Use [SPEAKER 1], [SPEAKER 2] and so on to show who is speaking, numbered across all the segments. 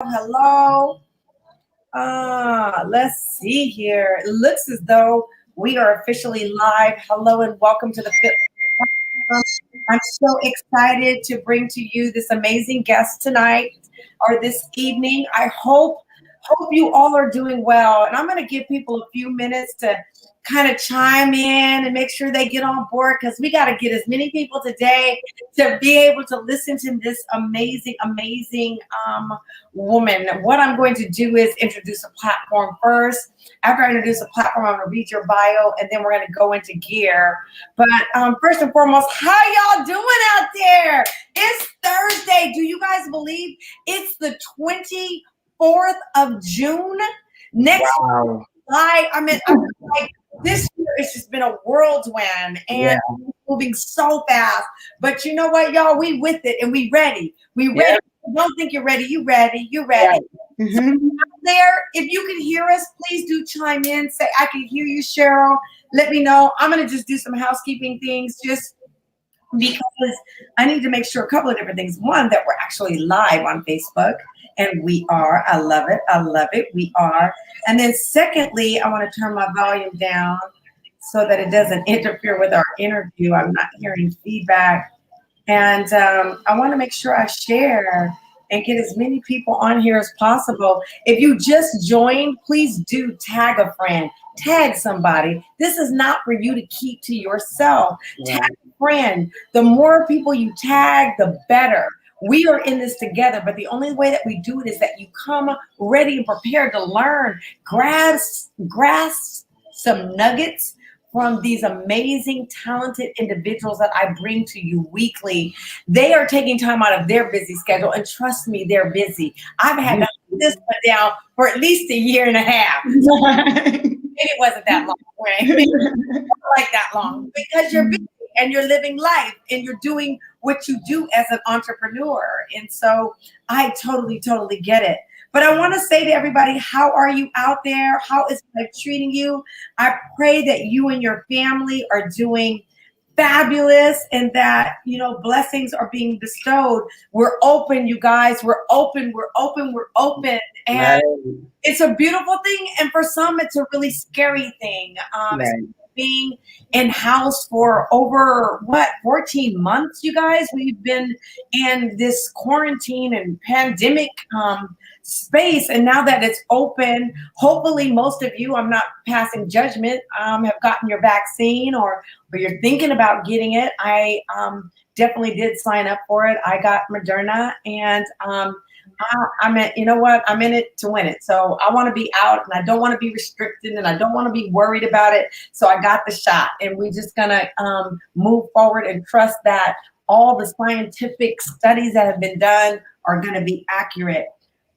[SPEAKER 1] Hello. Let's see here. It looks as though we are officially live. Hello and welcome to the Fit. I'm so excited to bring to you this amazing guest tonight or this evening. I hope you all are doing well. And I'm going to give people a few minutes to kind of chime in and make sure they get on board because we got to get as many people today to be able to listen to this amazing woman. What I'm going to do is introduce a platform first. After I introduce a platform, I'm going to read your bio and then we're going to go into gear. But first and foremost, how y'all doing out there? It's Thursday. Do you guys believe it's the 24th of June? Next
[SPEAKER 2] Wow.
[SPEAKER 1] I'm like, this year it's just been a whirlwind and moving so fast. But you know what, y'all? We with it and we ready. We ready.
[SPEAKER 2] Yeah.
[SPEAKER 1] Don't think you're ready. You ready. You ready.
[SPEAKER 2] Right.
[SPEAKER 1] So out there, if you can hear us, please do chime in. Say, I can hear you, Cheryl. Let me know. I'm going to just do some housekeeping things just because I need to make sure a couple of different things. One, that we're actually live on Facebook, and we are. I love it. I love it. We are. And then secondly, I want to turn my volume down so that it doesn't interfere with our interview. I'm not hearing feedback. And I want to make sure I share and get as many people on here as possible. If you just joined, please do tag a friend, tag somebody. This is not for you to keep to yourself.
[SPEAKER 2] Yeah.
[SPEAKER 1] Tag a friend. The more people you tag, the better. We are in this together, but the only way that we do it is that you come ready and prepared to learn, grasp some nuggets from these amazing, talented individuals that I bring to you weekly. They are taking time out of their busy schedule, and trust me, they're busy. I've had to hold this one down for at least a year and a half. Maybe it wasn't that long, right? Maybe it wasn't like that long because you're busy and you're living life and you're doing what you do as an entrepreneur. And so I totally get it. But I want to say to everybody, how are you out there? How is life treating you? I pray that you and your family are doing fabulous and that, blessings are being bestowed. We're open, you guys. We're open. And
[SPEAKER 2] Right.
[SPEAKER 1] it's a beautiful thing. And for some, it's a really scary thing.
[SPEAKER 2] Right.
[SPEAKER 1] Being in house for over 14 months, you guys. We've been in this quarantine and pandemic space, and now that it's open, hopefully most of you, I'm not passing judgment, have gotten your vaccine or you're thinking about getting it. I definitely did sign up for it. I got Moderna, and I'm in it to win it. So I want to be out and I don't want to be restricted and I don't want to be worried about it. So I got the shot, and we're just going to move forward and trust that all the scientific studies that have been done are going to be accurate.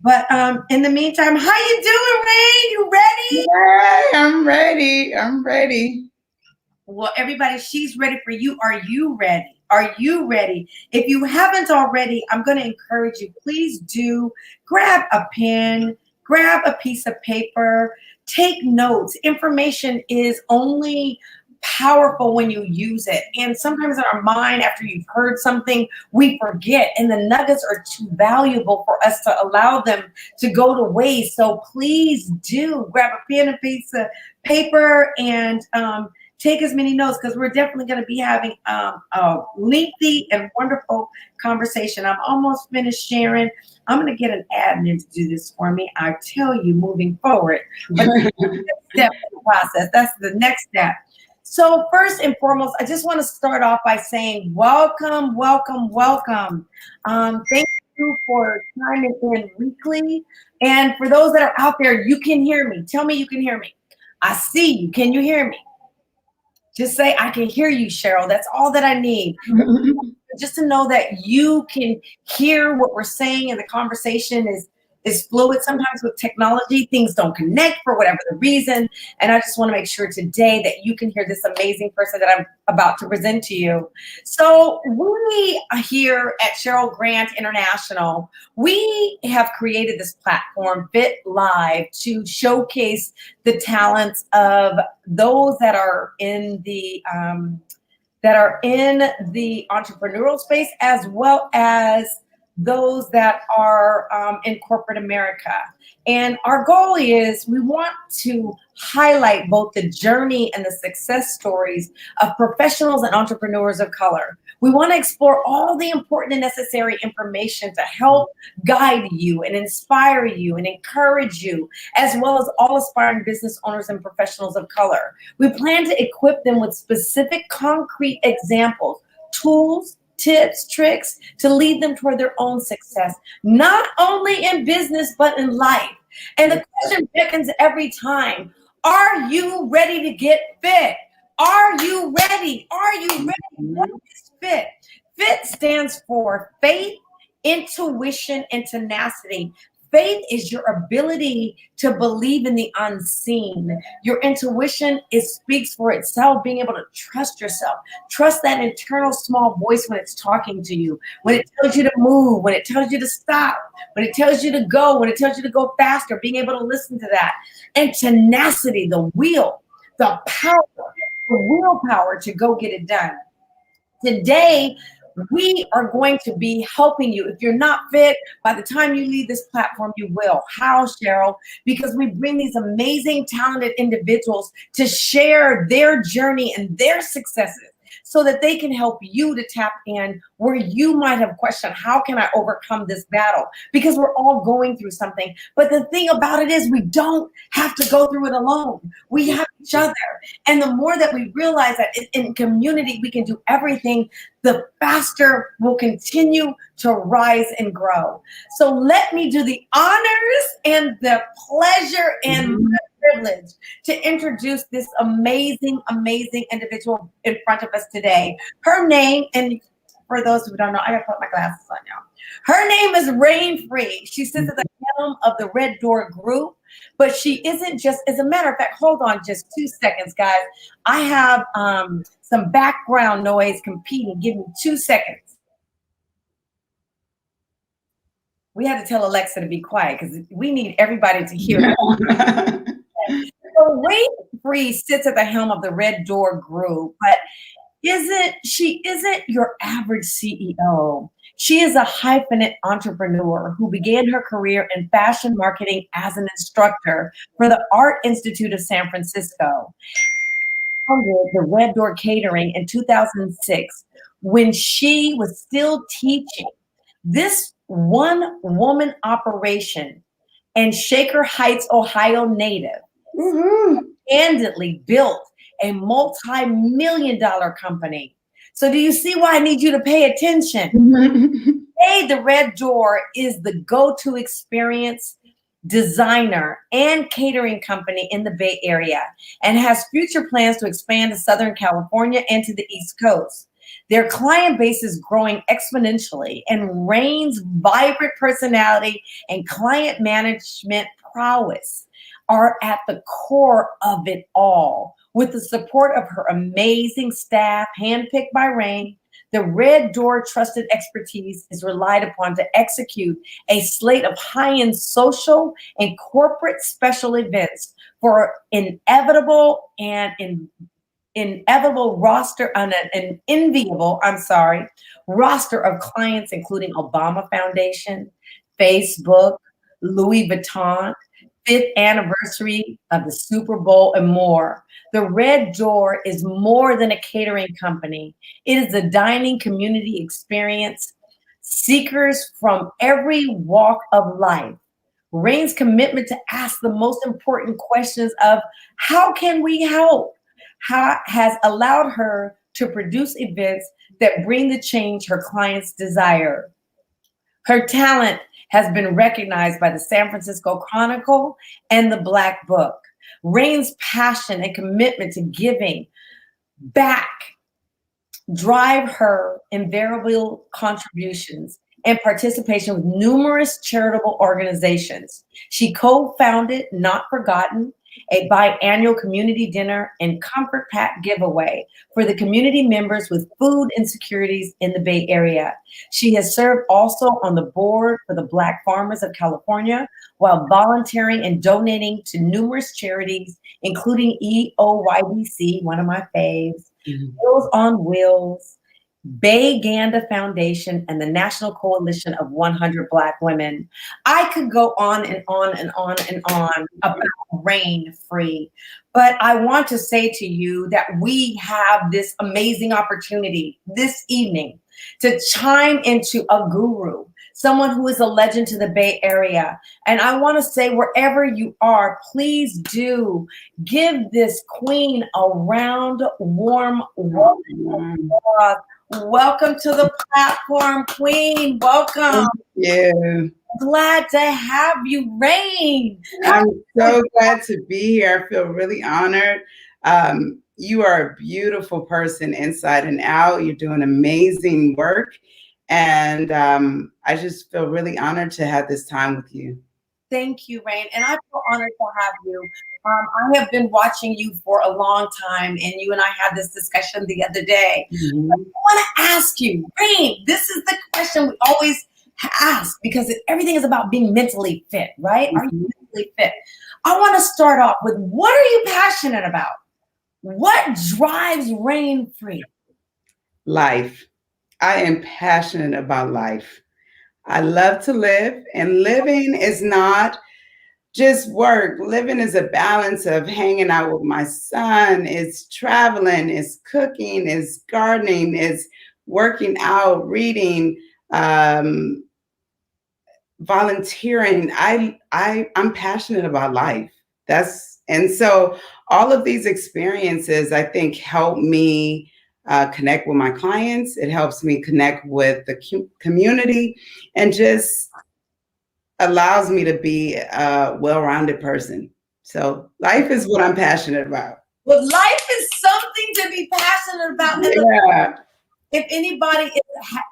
[SPEAKER 1] But in the meantime, how you doing, Ray? You ready?
[SPEAKER 2] Yeah, I'm ready.
[SPEAKER 1] Well, everybody, she's ready for you. Are you ready? Are you ready? If you haven't already, I'm going to encourage you. Please do grab a pen, grab a piece of paper, take notes. Information is only powerful when you use it. And sometimes in our mind, after you've heard something, we forget. And the nuggets are too valuable for us to allow them to go to waste. So please do grab a pen and piece of paper and take as many notes, because we're definitely going to be having a lengthy and wonderful conversation. I'm almost finished sharing. I'm going to get an admin to do this for me. I tell you, moving forward. But that's the next step in the process. That's the next step. So first and foremost, I just want to start off by saying welcome. Thank you for chiming in weekly. And for those that are out there, you can hear me. Tell me you can hear me. I see you. Can you hear me? Just say, I can hear you, Cheryl. That's all that I need. Just to know that you can hear what we're saying and the conversation is fluid. Sometimes with technology, things don't connect for whatever the reason. And I just want to make sure today that you can hear this amazing person that I'm about to present to you. So we here at Cheryl Grant International, we have created this platform, Fit Live, to showcase the talents of those that are in the entrepreneurial space, as well as those that are in corporate America. And our goal is we want to highlight both the journey and the success stories of professionals and entrepreneurs of color. We want to explore all the important and necessary information to help guide you and inspire you and encourage you, as well as all aspiring business owners and professionals of color. We plan to equip them with specific concrete examples, tools, tips, tricks to lead them toward their own success, not only in business, but in life. And the question beckons every time, are you ready to get fit? Are you ready? Are you ready? What is fit? Fit stands for faith, intuition, and tenacity. Faith is your ability to believe in the unseen. Your intuition, it speaks for itself, being able to trust yourself. Trust that internal small voice when it's talking to you, when it tells you to move, when it tells you to stop, when it tells you to go, when it tells you to go faster, being able to listen to that. And tenacity, the will, the power, the willpower to go get it done. Today, we are going to be helping you. If you're not fit, by the time you leave this platform, you will. How, Cheryl? Because we bring these amazing, talented individuals to share their journey and their successes so that they can help you to tap in where you might have questioned, how can I overcome this battle? Because we're all going through something. But the thing about it is we don't have to go through it alone. We have each other. And the more that we realize that in community we can do everything, the faster we'll continue to rise and grow. So let me do the honors and the pleasure and privilege to introduce this amazing, amazing individual in front of us today. Her name, and for those who don't know, I gotta put my glasses on now. Her name is Rain Free. She sits at the helm of the Red Door Group, but she isn't just, as a matter of fact, hold on just 2 seconds, guys. I have some background noise competing. Give me 2 seconds. We had to tell Alexa to be quiet because we need everybody to hear. So Rain Free sits at the helm of the Red Door Group, but she isn't your average CEO. She is a hyphenate entrepreneur who began her career in fashion marketing as an instructor for the Art Institute of San Francisco. Founded the Red Door Catering in 2006 when she was still teaching. This one-woman operation and Shaker Heights, Ohio native candidly built a multi-million-dollar company. So do you see why I need you to pay attention? Today, the Red Door is the go-to experience designer and catering company in the Bay Area and has future plans to expand to Southern California and to the East Coast. Their client base is growing exponentially, and Rain's vibrant personality and client management prowess are at the core of it all. With the support of her amazing staff, handpicked by Rain, the Red Door trusted expertise is relied upon to execute a slate of high-end social and corporate special events for inevitable roster on an enviable roster of clients, including Obama Foundation, Facebook, Louis Vuitton, 5th anniversary of the Super Bowl, and more. The Red Door is more than a catering company. It is a dining community experience. Seekers from every walk of life. Rain's commitment to ask the most important questions of how can we help has allowed her to produce events that bring the change her clients desire. Her talent has been recognized by the San Francisco Chronicle and the Black Book. Rain's passion and commitment to giving back drive her invariable contributions and participation with numerous charitable organizations. She co-founded Not Forgotten, a biannual community dinner and comfort pack giveaway for the community members with food insecurities in the Bay Area. She has served also on the board for the Black Farmers of California while volunteering and donating to numerous charities, including EOYDC, one of my faves, Meals on Wheels, Bay Ganda Foundation, and the National Coalition of 100 Black Women. I could go on and on and on and on about rain free, but I want to say to you that we have this amazing opportunity this evening to chime into a guru, someone who is a legend to the Bay Area. And I want to say, wherever you are, please do give this queen a round, warm welcome. Welcome to the platform, Queen. Welcome.
[SPEAKER 2] Yeah.
[SPEAKER 1] Glad to have you, Rain.
[SPEAKER 2] I'm so glad to be here. I feel really honored. You are a beautiful person inside and out. You're doing amazing work. And I just feel really honored to have this time with you.
[SPEAKER 1] Thank you, Rain. And I feel honored to have you. I have been watching you for a long time, and you and I had this discussion the other day.
[SPEAKER 2] Mm-hmm.
[SPEAKER 1] I want to ask you, Rain, this is the question we always ask because everything is about being mentally fit, right? Mm-hmm. Are you mentally fit? I want to start off with, what are you passionate about? What drives Rain Free?
[SPEAKER 2] Life. I am passionate about life. I love to live, and living is not just work. Living is a balance of hanging out with my son, it's traveling, it's cooking, it's gardening, it's working out, reading, volunteering. I'm passionate about life. And so all of these experiences, I think, help me connect with my clients. It helps me connect with the community, and just allows me to be a well-rounded person. So life is what I'm passionate about.
[SPEAKER 1] Well, life is something to be passionate about.
[SPEAKER 2] Yeah.
[SPEAKER 1] If anybody is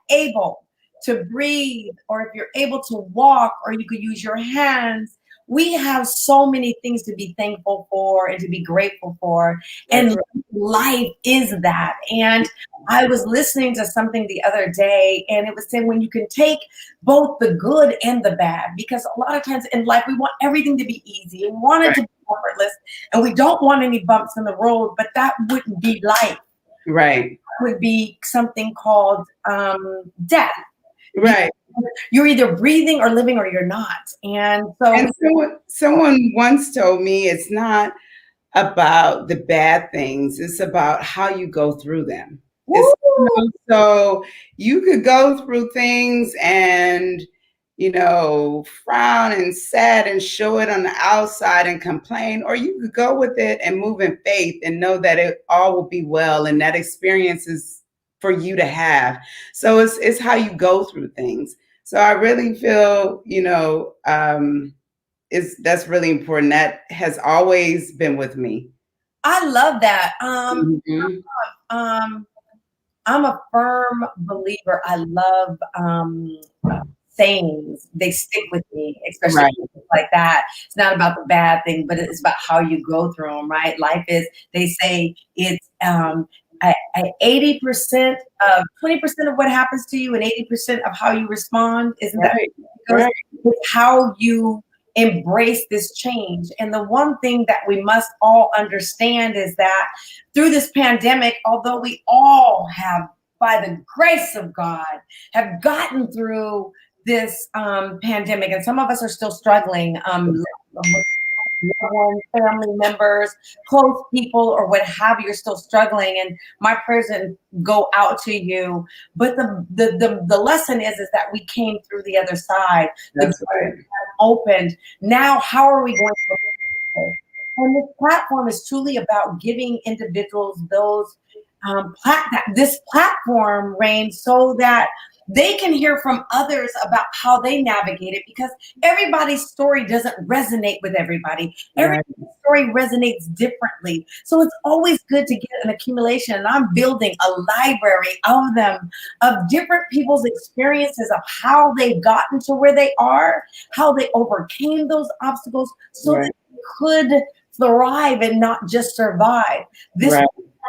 [SPEAKER 1] able to breathe, or if you're able to walk, or you could use your hands, we have so many things to be thankful for and to be grateful for. And life is that. And I was listening to something the other day, and it was saying when you can take both the good and the bad, because a lot of times in life, we want everything to be easy and want it to be effortless, and we don't want any bumps in the road, but that wouldn't be life.
[SPEAKER 2] Right.
[SPEAKER 1] It would be something called death.
[SPEAKER 2] Right.
[SPEAKER 1] You're either breathing or living, or you're not. And
[SPEAKER 2] someone once told me it's not about the bad things, it's about how you go through them. So you could go through things and, frown and sad and show it on the outside and complain, or you could go with it and move in faith and know that it all will be well, and that experience is for you to have. So it's how you go through things. So I really feel, that's really important. That has always been with me.
[SPEAKER 1] I love that. I'm a firm believer. I love sayings. They stick with me, especially like that. It's not about the bad thing, but it's about how you go through them, right? Life is, they say it's 80% of 20% of what happens to you and 80% of how you respond. Isn't that right? It's how you embrace this change. And the one thing that we must all understand is that through this pandemic, although we all have, by the grace of God, have gotten through this pandemic, and some of us are still struggling, family members, close people, or what have you, are still struggling, and my prayers go out to you. But the lesson is that we came through the other side.
[SPEAKER 2] That's right.
[SPEAKER 1] Opened. Now, how are we going to? And this platform is truly about giving individuals those this platform, Rain, so that they can hear from others about how they navigate it, because everybody's story doesn't resonate with everybody. Everybody's story resonates differently. So it's always good to get an accumulation, and I'm building a library of them, of different people's experiences of how they've gotten to where they are, how they overcame those obstacles, so that they could thrive and not just survive. This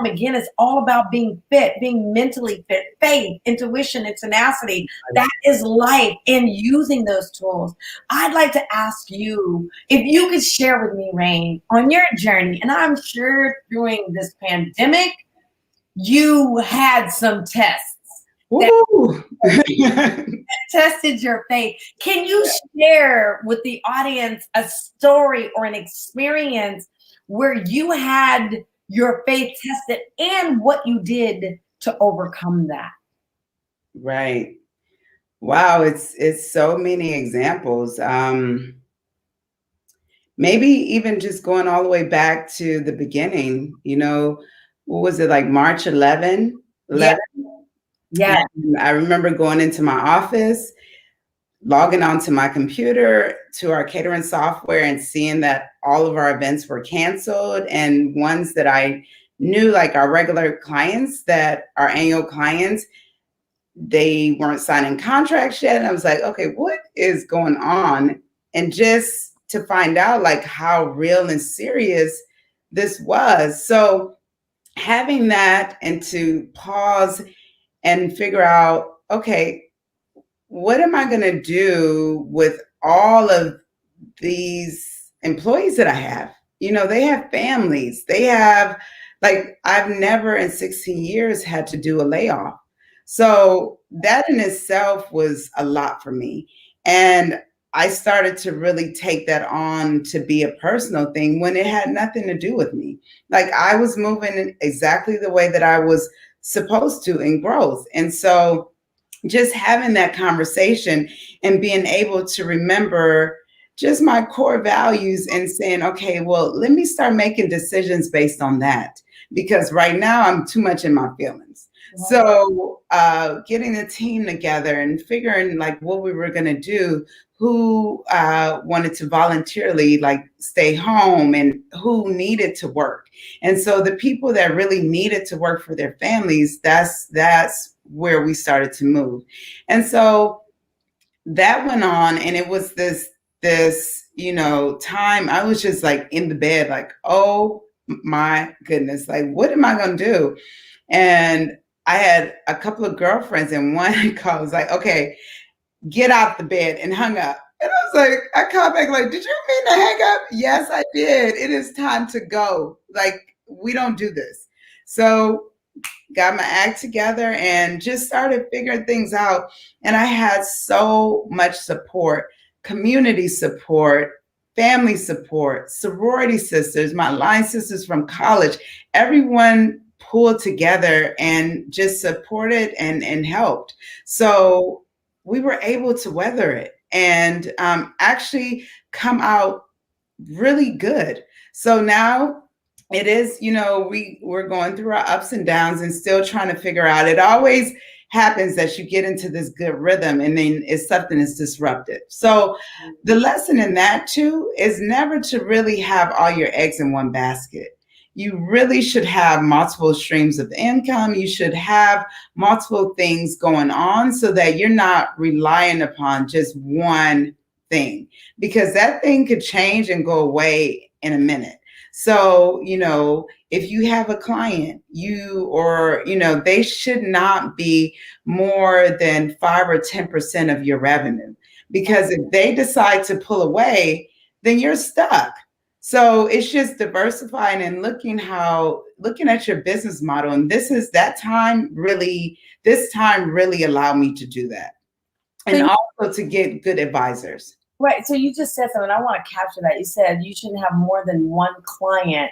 [SPEAKER 1] again, is all about being fit, being mentally fit, faith, intuition, and tenacity. That is life, and using those tools. I'd like to ask you if you could share with me, Rain, on your journey. And I'm sure during this pandemic, you had some tests. that
[SPEAKER 2] Ooh.
[SPEAKER 1] tested your faith. Can you share with the audience a story or an experience where you had your faith tested and what you did to overcome that?
[SPEAKER 2] Right. Wow, it's so many examples. Maybe even just going all the way back to the beginning, what was it, like March 11?
[SPEAKER 1] Yeah,
[SPEAKER 2] 11?
[SPEAKER 1] yeah.
[SPEAKER 2] And I remember going into my office, logging onto my computer to our catering software and seeing that all of our events were canceled, and ones that I knew, like our regular clients, that our annual clients, they weren't signing contracts yet. And I was like, okay, what is going on? And just to find out like how real and serious this was. So having that and to pause and figure out, okay, what am I going to do with all of these employees that I have? They have families. They have, like, I've never in 16 years had to do a layoff. So that in itself was a lot for me. And I started to really take that on to be a personal thing when it had nothing to do with me. Like, I was moving in exactly the way that I was supposed to in growth. And so just having that conversation and being able to remember just my core values and saying, okay, well, let me start making decisions based on that, because right now I'm too much in my feelings. So getting a team together and figuring like what we were going to do, who wanted to voluntarily like stay home and who needed to work. And so the people that really needed to work for their families, that's where we started to move. And so that went on, and it was this time I was just like in the bed, like, oh my goodness, like what am I going to do? And I had a couple of girlfriends, and one call was like, okay, get out the bed, and hung up. And I was like, I called back like, did you mean to hang up? Yes, I did. It is time to go. Like, we don't do this. So got my act together and just started figuring things out. And I had so much support, community support, family support, sorority sisters, my line sisters from college, everyone pulled together and just supported and helped. So we were able to weather it and actually come out really good. So now it is, we're going through our ups and downs and still trying to figure out. It always happens that you get into this good rhythm and then it's something is disrupted. So the lesson in that too is never to really have all your eggs in one basket. You really should have multiple streams of income. You should have multiple things going on so that you're not relying upon just one thing, because that thing could change and go away in a minute. So, if you have a client, they should not be more than 5 or 10% of your revenue, because if they decide to pull away, then you're stuck. So it's just diversifying and looking at your business model. And this time really allowed me to do that. And also to get good advisors.
[SPEAKER 1] Right. So you just said something. I want to capture that. You said you shouldn't have more than one client,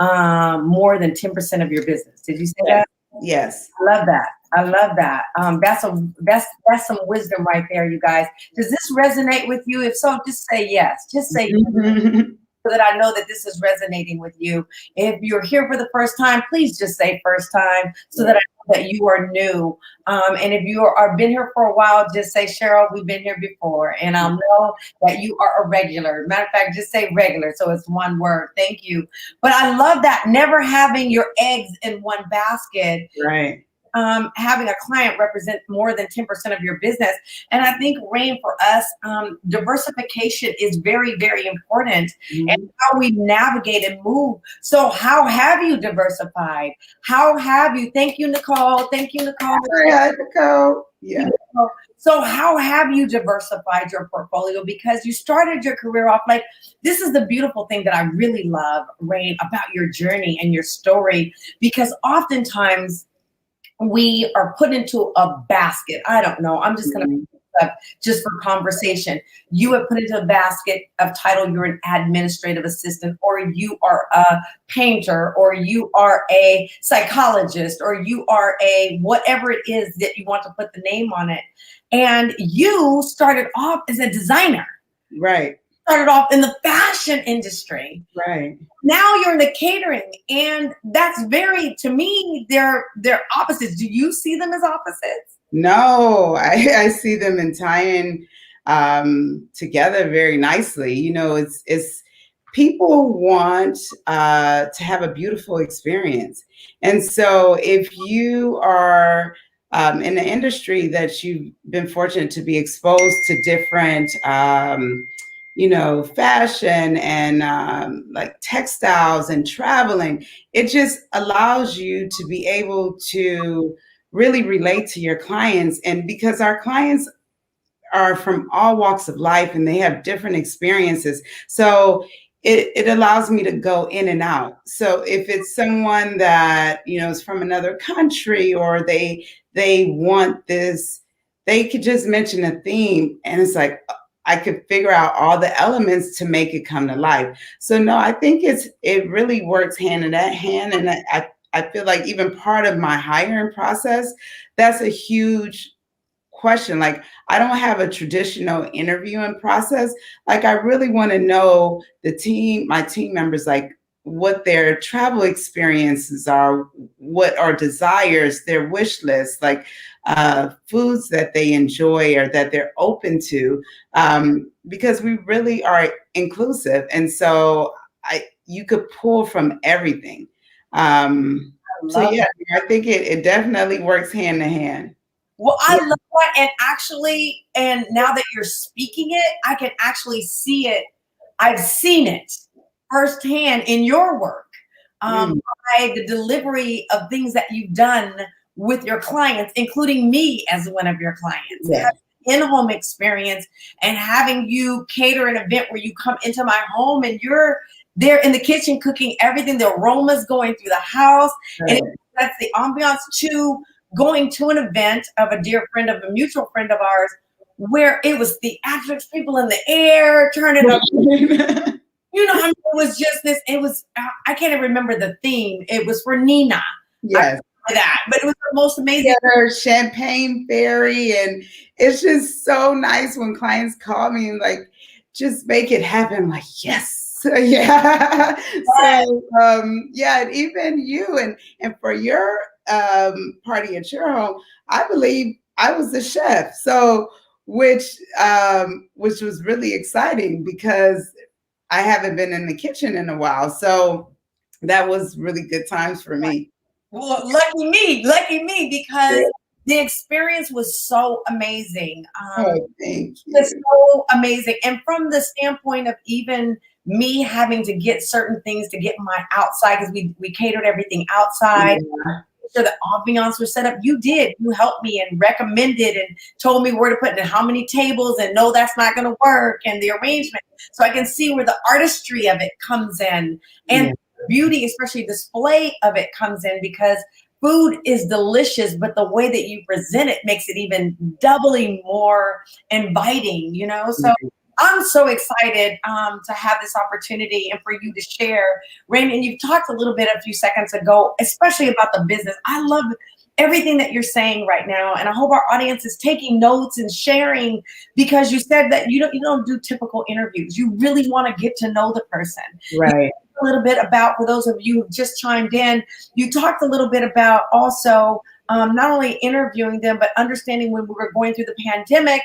[SPEAKER 1] more than 10% of your business. Did you say that?
[SPEAKER 2] Yes.
[SPEAKER 1] I love that. I love that. That's some wisdom right there, you guys. Does this resonate with you? If so, just say yes. Just say yes. So that I know that this is resonating with you. If you're here for the first time, please just say first time so that I know that you are new. And if you are been here for a while, just say, Cheryl, we've been here before. And I'll know that you are a regular. Matter of fact, just say regular. So it's one word. Thank you. But I love that. Never having your eggs in one basket.
[SPEAKER 2] Right.
[SPEAKER 1] Having a client represent more than 10% of your business. And I think, Rain, for us, diversification is very, very important and how we navigate and move. So how have you diversified? Thank you, Nicole. Thank you, Nicole.
[SPEAKER 2] Yeah, Nicole. Yeah.
[SPEAKER 1] So how have you diversified your portfolio? Because you started your career off like, this is the beautiful thing that I really love, Rain, about your journey and your story, because oftentimes we are put into a basket. I don't know. I'm just going to
[SPEAKER 2] Mhm.
[SPEAKER 1] up just for conversation. You have put into a basket of title, you're an administrative assistant, or you are a painter, or you are a psychologist, or you are a whatever it is that you want to put the name on it. And you started off as a designer,
[SPEAKER 2] Right,
[SPEAKER 1] started off in the fashion industry.
[SPEAKER 2] right.
[SPEAKER 1] Now you're in the catering, and that's very, to me, they're opposites. Do you see them as opposites?
[SPEAKER 2] No, I see them in tying together very nicely. You know, it's people want to have a beautiful experience, and so if you are in the industry that you've been fortunate to be exposed to different, you know, fashion and like textiles and traveling, it just allows you to be able to really relate to your clients. And because our clients are from all walks of life and they have different experiences. So it allows me to go in and out. So if it's someone that, you know, is from another country or they want this, they could just mention a theme and it's like I could figure out all the elements to make it come to life. So no, I think it really works hand in that hand. And I feel like even part of my hiring process, that's a huge question. Like, I don't have a traditional interviewing process. Like, I really want to know my team members, like what their travel experiences are, what are desires, their wish list, like foods that they enjoy or that they're open to, because we really are inclusive. And so you could pull from everything.
[SPEAKER 1] I
[SPEAKER 2] So
[SPEAKER 1] love
[SPEAKER 2] yeah,
[SPEAKER 1] that.
[SPEAKER 2] I think it definitely works hand in hand.
[SPEAKER 1] Well, I
[SPEAKER 2] Yeah.
[SPEAKER 1] love that. And actually, and now that you're speaking it, I can actually see it. I've seen it firsthand in your work,
[SPEAKER 2] Mm,
[SPEAKER 1] by the delivery of things that you've done with your clients, including me as one of your clients.
[SPEAKER 2] yeah.
[SPEAKER 1] Having in-home experience and having you cater an event where you come into my home and you're there in the kitchen cooking everything, the aromas going through the house, and
[SPEAKER 2] Right.
[SPEAKER 1] that's the ambiance to going to an event of a dear friend of a mutual friend of ours where it was theatrics, people in the air, turning up. You know, I mean, it was just this. It was I can't even remember the theme. It was for Nina. I
[SPEAKER 2] Yes.
[SPEAKER 1] remember that, but it was the most amazing.
[SPEAKER 2] Theater, Champagne Fairy, and it's just so nice when clients call me and like, just make it happen. I'm like, yes. Yeah. So yeah, and even you and for your party at your home, I believe I was the chef. So which was really exciting because I haven't been in the kitchen in a while. So that was really good times for me.
[SPEAKER 1] Well, lucky me, because the experience was so amazing.
[SPEAKER 2] Oh, thank
[SPEAKER 1] It's
[SPEAKER 2] you.
[SPEAKER 1] so amazing, and from the standpoint of even me having to get certain things to get my outside because we catered everything outside.
[SPEAKER 2] Yeah,
[SPEAKER 1] Sure the ambiance was set up. You did. You helped me and recommended and told me where to put it and how many tables and no, that's not going to work and the arrangement. So I can see where the artistry of it comes in and
[SPEAKER 2] yeah,
[SPEAKER 1] beauty, especially display of it comes in because food is delicious, but the way that you present it makes it even doubly more inviting, you know? So
[SPEAKER 2] yeah.
[SPEAKER 1] I'm so excited to have this opportunity and for you to share. Raymond, you've talked a little bit a few seconds ago, especially about the business. I love everything that you're saying right now, and I hope our audience is taking notes and sharing because you said that you don't do typical interviews. You really want to get to know the person. You
[SPEAKER 2] Right.
[SPEAKER 1] talked a little bit about, for those of you who just chimed in, you talked a little bit about also not only interviewing them, but understanding when we were going through the pandemic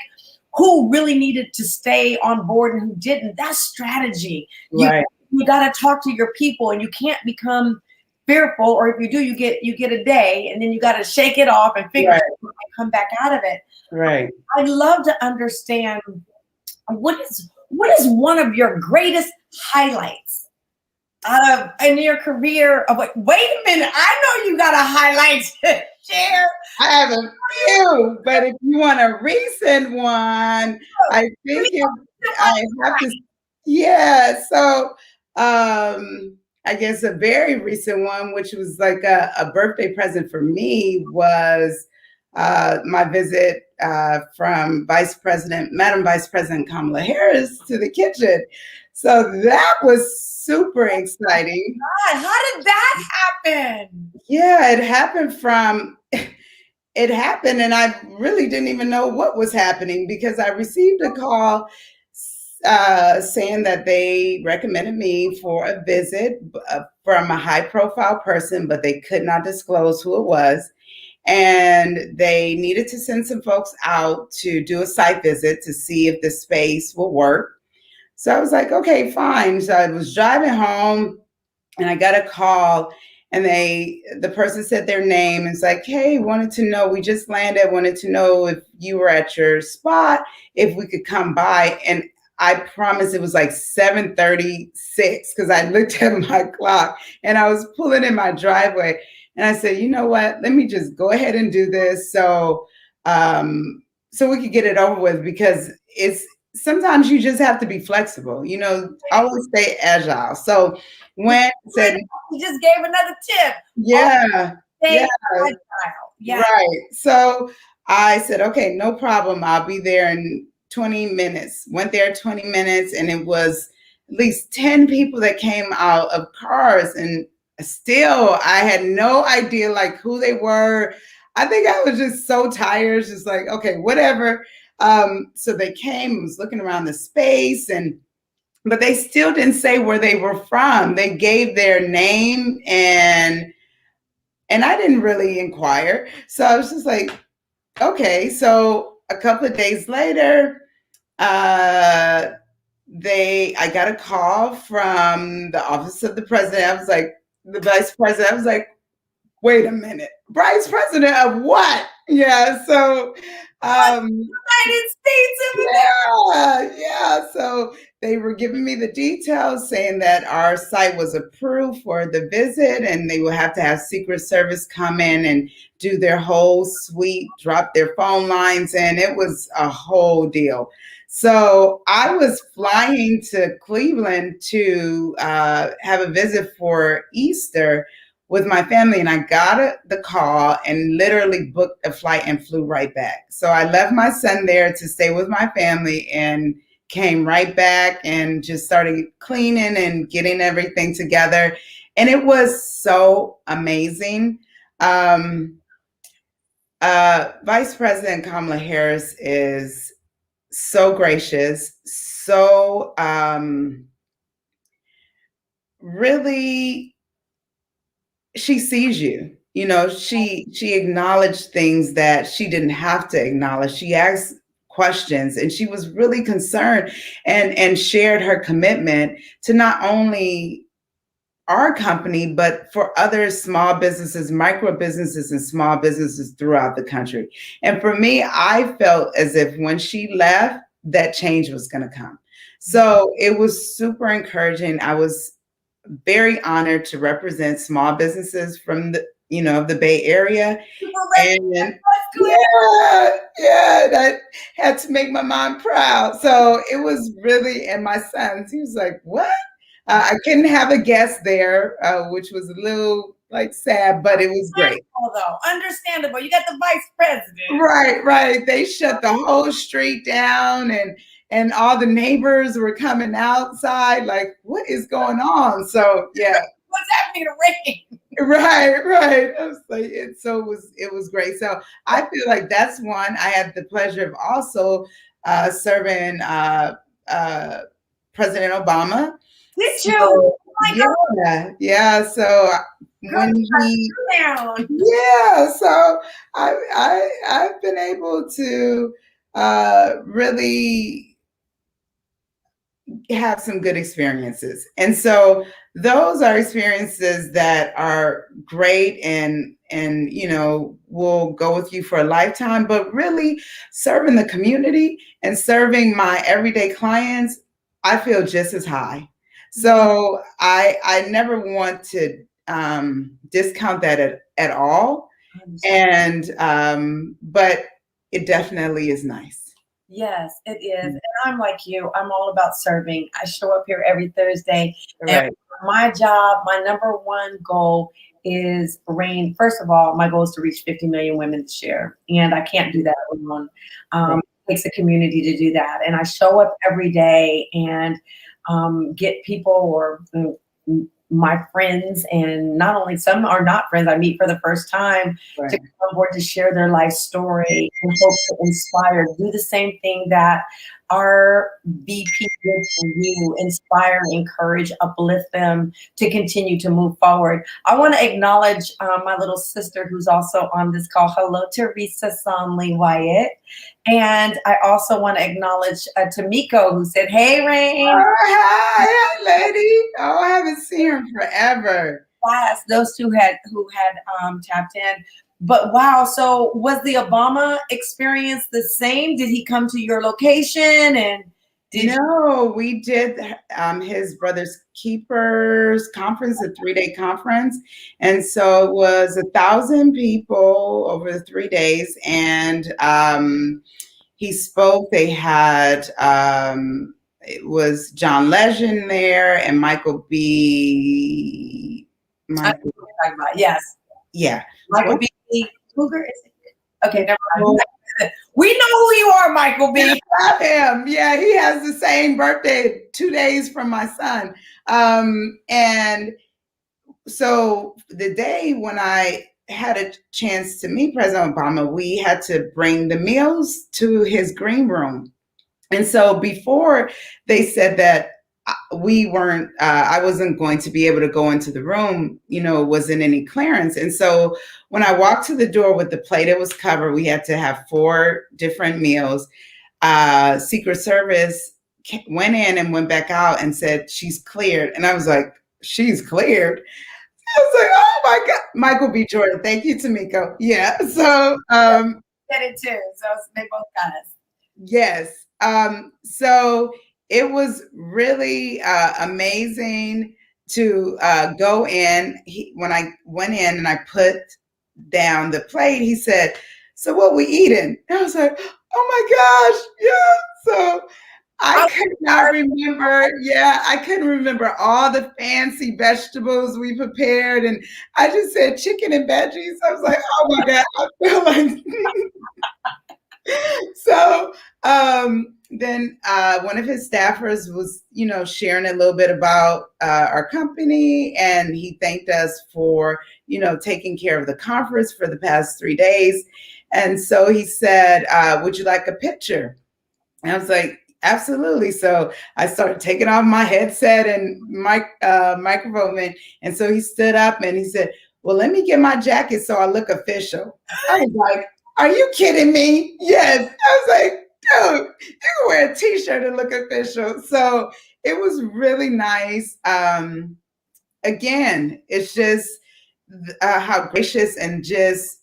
[SPEAKER 1] who really needed to stay on board and who didn't. That's strategy.
[SPEAKER 2] Right.
[SPEAKER 1] You got to talk to your people, and you can't become fearful. Or if you do, you get a day, and then you got to shake it off and figure
[SPEAKER 2] Right.
[SPEAKER 1] it out and come back out of it.
[SPEAKER 2] Right.
[SPEAKER 1] I'd love to understand what is one of your greatest highlights out of in your career of what? Wait a minute, I know you got a highlight to share.
[SPEAKER 2] I have a few, but if you want a recent one, I think I have to, yeah. So I I guess a very recent one, which was like a birthday present for me, was my visit from Madam Vice President Kamala Harris to the kitchen. So that was super exciting.
[SPEAKER 1] God, how did that happen?
[SPEAKER 2] Yeah, it happened, and I really didn't even know what was happening because I received a call saying that they recommended me for a visit from a high profile person, but they could not disclose who it was. And they needed to send some folks out to do a site visit to see if the space will work. So I was like, okay, fine. So I was driving home and I got a call, and the person said their name and it's like, hey, wanted to know, we just landed, wanted to know if you were at your spot, if we could come by. And I promise it was like 7:36 because I looked at my clock and I was pulling in my driveway, and I said, you know what, let me just go ahead and do this so we could get it over with, because it's sometimes you just have to be flexible, always stay agile. So when said,
[SPEAKER 1] You just gave another tip.
[SPEAKER 2] yeah,
[SPEAKER 1] Stay
[SPEAKER 2] yeah,
[SPEAKER 1] agile. Yeah.
[SPEAKER 2] right. So I said, okay, no problem. I'll be there in 20 minutes. Went there 20 minutes, and it was at least 10 people that came out of cars. And still, I had no idea like who they were. I think I was just so tired, just like, okay, whatever. So they came, was looking around the space, but they still didn't say where they were from. They gave their name, and I didn't really inquire. So I was just like, okay. So a couple of days later, I got a call from the office of the president. I was like, the vice president. I was like, wait a minute, vice president of what? Yeah. So
[SPEAKER 1] United States of America.
[SPEAKER 2] yeah. So they were giving me the details, saying that our site was approved for the visit, and they will have to have Secret Service come in and do their whole suite, drop their phone lines in. It was a whole deal. So I was flying to Cleveland to have a visit for Easter with my family, and I got the call and literally booked a flight and flew right back. So I left my son there to stay with my family and came right back and just started cleaning and getting everything together. And it was so amazing. Vice President Kamala Harris is so gracious, so really, she sees you. She acknowledged things that she didn't have to acknowledge. She asked questions, and she was really concerned and shared her commitment to not only our company, but for other small businesses, micro businesses, and small businesses throughout the country. And for me, I felt as if when she left, that change was going to come. So it was super encouraging. I was very honored to represent small businesses from the Bay Area. And yeah, that had to make my mom proud. So it was really, and my sons, he was like, what? I couldn't have a guest there, which was a little like sad, but it was great.
[SPEAKER 1] Understandable. You got the vice president.
[SPEAKER 2] Right. They shut the whole street down, and all the neighbors were coming outside like, what is going on? So yeah.
[SPEAKER 1] What's happening to rain?
[SPEAKER 2] Right. I was like, it was great. So I feel like that's one. I had the pleasure of also serving President Obama.
[SPEAKER 1] Did you?
[SPEAKER 2] Yeah. So when so I've been able to really have some good experiences. And so those are experiences that are great and will go with you for a lifetime. But really serving the community and serving my everyday clients, I feel just as high. So I never want to discount that at all. And but it definitely is nice.
[SPEAKER 1] Yes, it is. And I'm like you. I'm all about serving. I show up here every Thursday.
[SPEAKER 2] Right.
[SPEAKER 1] my job, my number one goal is Rain. First of all, my goal is to reach 50 million women this year, and I can't do that alone. It takes a community to do that, and I show up every day and get people or my friends, and not only some are not friends I meet for the first time,
[SPEAKER 2] Right.
[SPEAKER 1] to come on board to share their life story and hope to inspire, do the same thing that our VP did for you, inspire, encourage, uplift them to continue to move forward. I want to acknowledge my little sister who's also on this call. Hello, Teresa Sonley Wyatt. And I also want to acknowledge Tamiko, who said, hey, Rain.
[SPEAKER 2] Oh, hi, lady. Oh, I haven't seen her forever.
[SPEAKER 1] Yes, those two who had tapped in. But wow, so was the Obama experience the same? Did he come to your location and
[SPEAKER 2] No, we did his brother's keepers conference, a 3-day conference, and so it was 1,000 people over the 3 days, and he spoke. They had it was John Legend there and Michael B. Michael,
[SPEAKER 1] yes,
[SPEAKER 2] yeah,
[SPEAKER 1] Michael B. Cougar? Is it? Okay, never mind. We know who you are, Michael B.
[SPEAKER 2] love him. Yeah, he has the same birthday, 2 days from my son. And so the day when I had a chance to meet President Obama, we had to bring the meals to his green room. And so before they said that we weren't, I wasn't going to be able to go into the room, wasn't any clearance. And so when I walked to the door with the plate, it was covered. We had to have 4 different meals. Secret Service went in and went back out and said, she's cleared. And I was like, she's cleared? I was like, oh my God. Michael B. Jordan. Thank you, Tamiko. Yeah. So,
[SPEAKER 1] Get it too. So they both got us.
[SPEAKER 2] Yes. So it was really amazing to go in. When I went in and I put down the plate, he said, so what we eating? And I was like, oh my gosh, yeah. So I could not remember. Yeah, I couldn't remember all the fancy vegetables we prepared. And I just said chicken and veggies. I was like, oh my God, I feel like... So then one of his staffers was, sharing a little bit about our company, and he thanked us for, taking care of the conference for the past 3 days. And so he said, would you like a picture? And I was like, absolutely. So I started taking off my headset and microphone, and so he stood up and he said, well, let me get my jacket so I look official. I was like, are you kidding me? Yes. I was like, dude, you can wear a t-shirt and look official. So it was really nice. Again, it's just how gracious and just,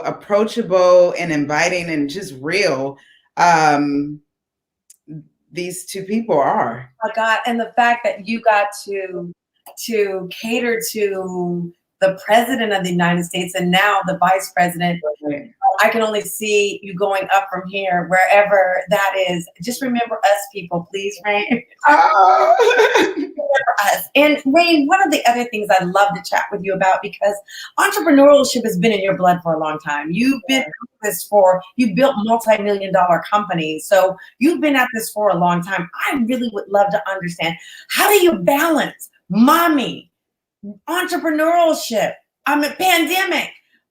[SPEAKER 2] approachable and inviting and just real these two people are.
[SPEAKER 1] Oh my God. And the fact that you got to cater to the president of the United States and now the vice president.
[SPEAKER 2] Right.
[SPEAKER 1] I can only see you going up from here, wherever that is. Just remember us, people, please, Rain.
[SPEAKER 2] Oh.
[SPEAKER 1] Remember us. And Rain, one of the other things I'd love to chat with you about, because entrepreneurship has been in your blood for a long time. You've been at this you built multi-million-dollar companies. So you've been at this for a long time. I really would love to understand, how do you balance mommy, entrepreneurship, pandemic?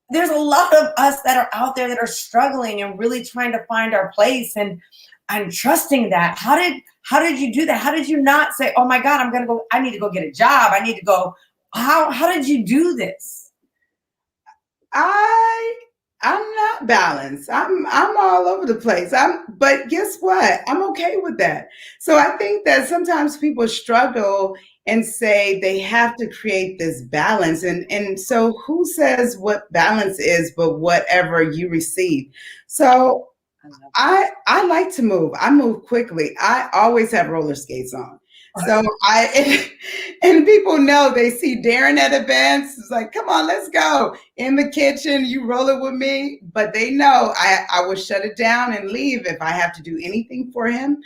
[SPEAKER 1] There's a lot of us that are out there that are struggling and really trying to find our place, and I'm trusting that. How did you do that? How did you not say, oh my God, I need to go get a job. I need to go. How did you do this?
[SPEAKER 2] I'm not balanced. I'm all over the place. But guess what? I'm okay with that. So I think that sometimes people struggle and say they have to create this balance. And so who says what balance is but whatever you receive? So I like to move. I move quickly. I always have roller skates on. So and people know, they see Darren at events. It's like, come on, let's go in the kitchen. You roll it with me. But they know I will shut it down and leave if I have to do anything for him.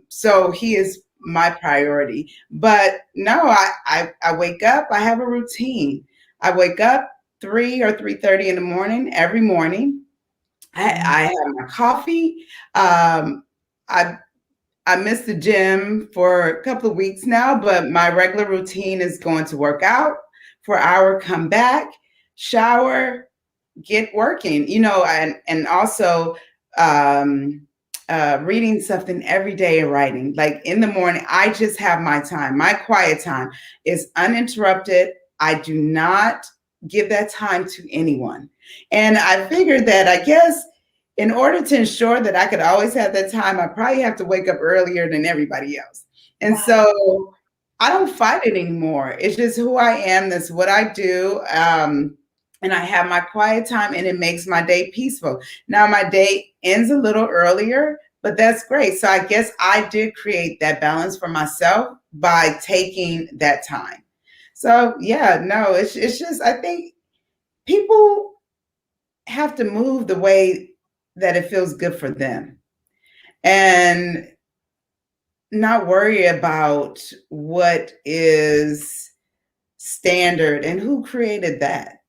[SPEAKER 2] So he is my priority. But no, I wake up, I have a routine. I wake up 3 or 3:30 in the morning every morning. I have my coffee. I I missed the gym for a couple of weeks now, but my regular routine is going to work out for an hour, come back, shower, get working, and also um, reading something every day and writing. Like in the morning, I just have my time. My quiet time is uninterrupted. I do not give that time to anyone. And I figured that I guess in order to ensure that I could always have that time, I probably have to wake up earlier than everybody else. And so I don't fight it anymore. It's just who I am. That's what I do. And I have my quiet time and it makes my day peaceful. Now my day ends a little earlier, but that's great. So I guess I did create that balance for myself by taking that time. So yeah, no, it's just I think people have to move the way that it feels good for them and not worry about what is standard and who created that.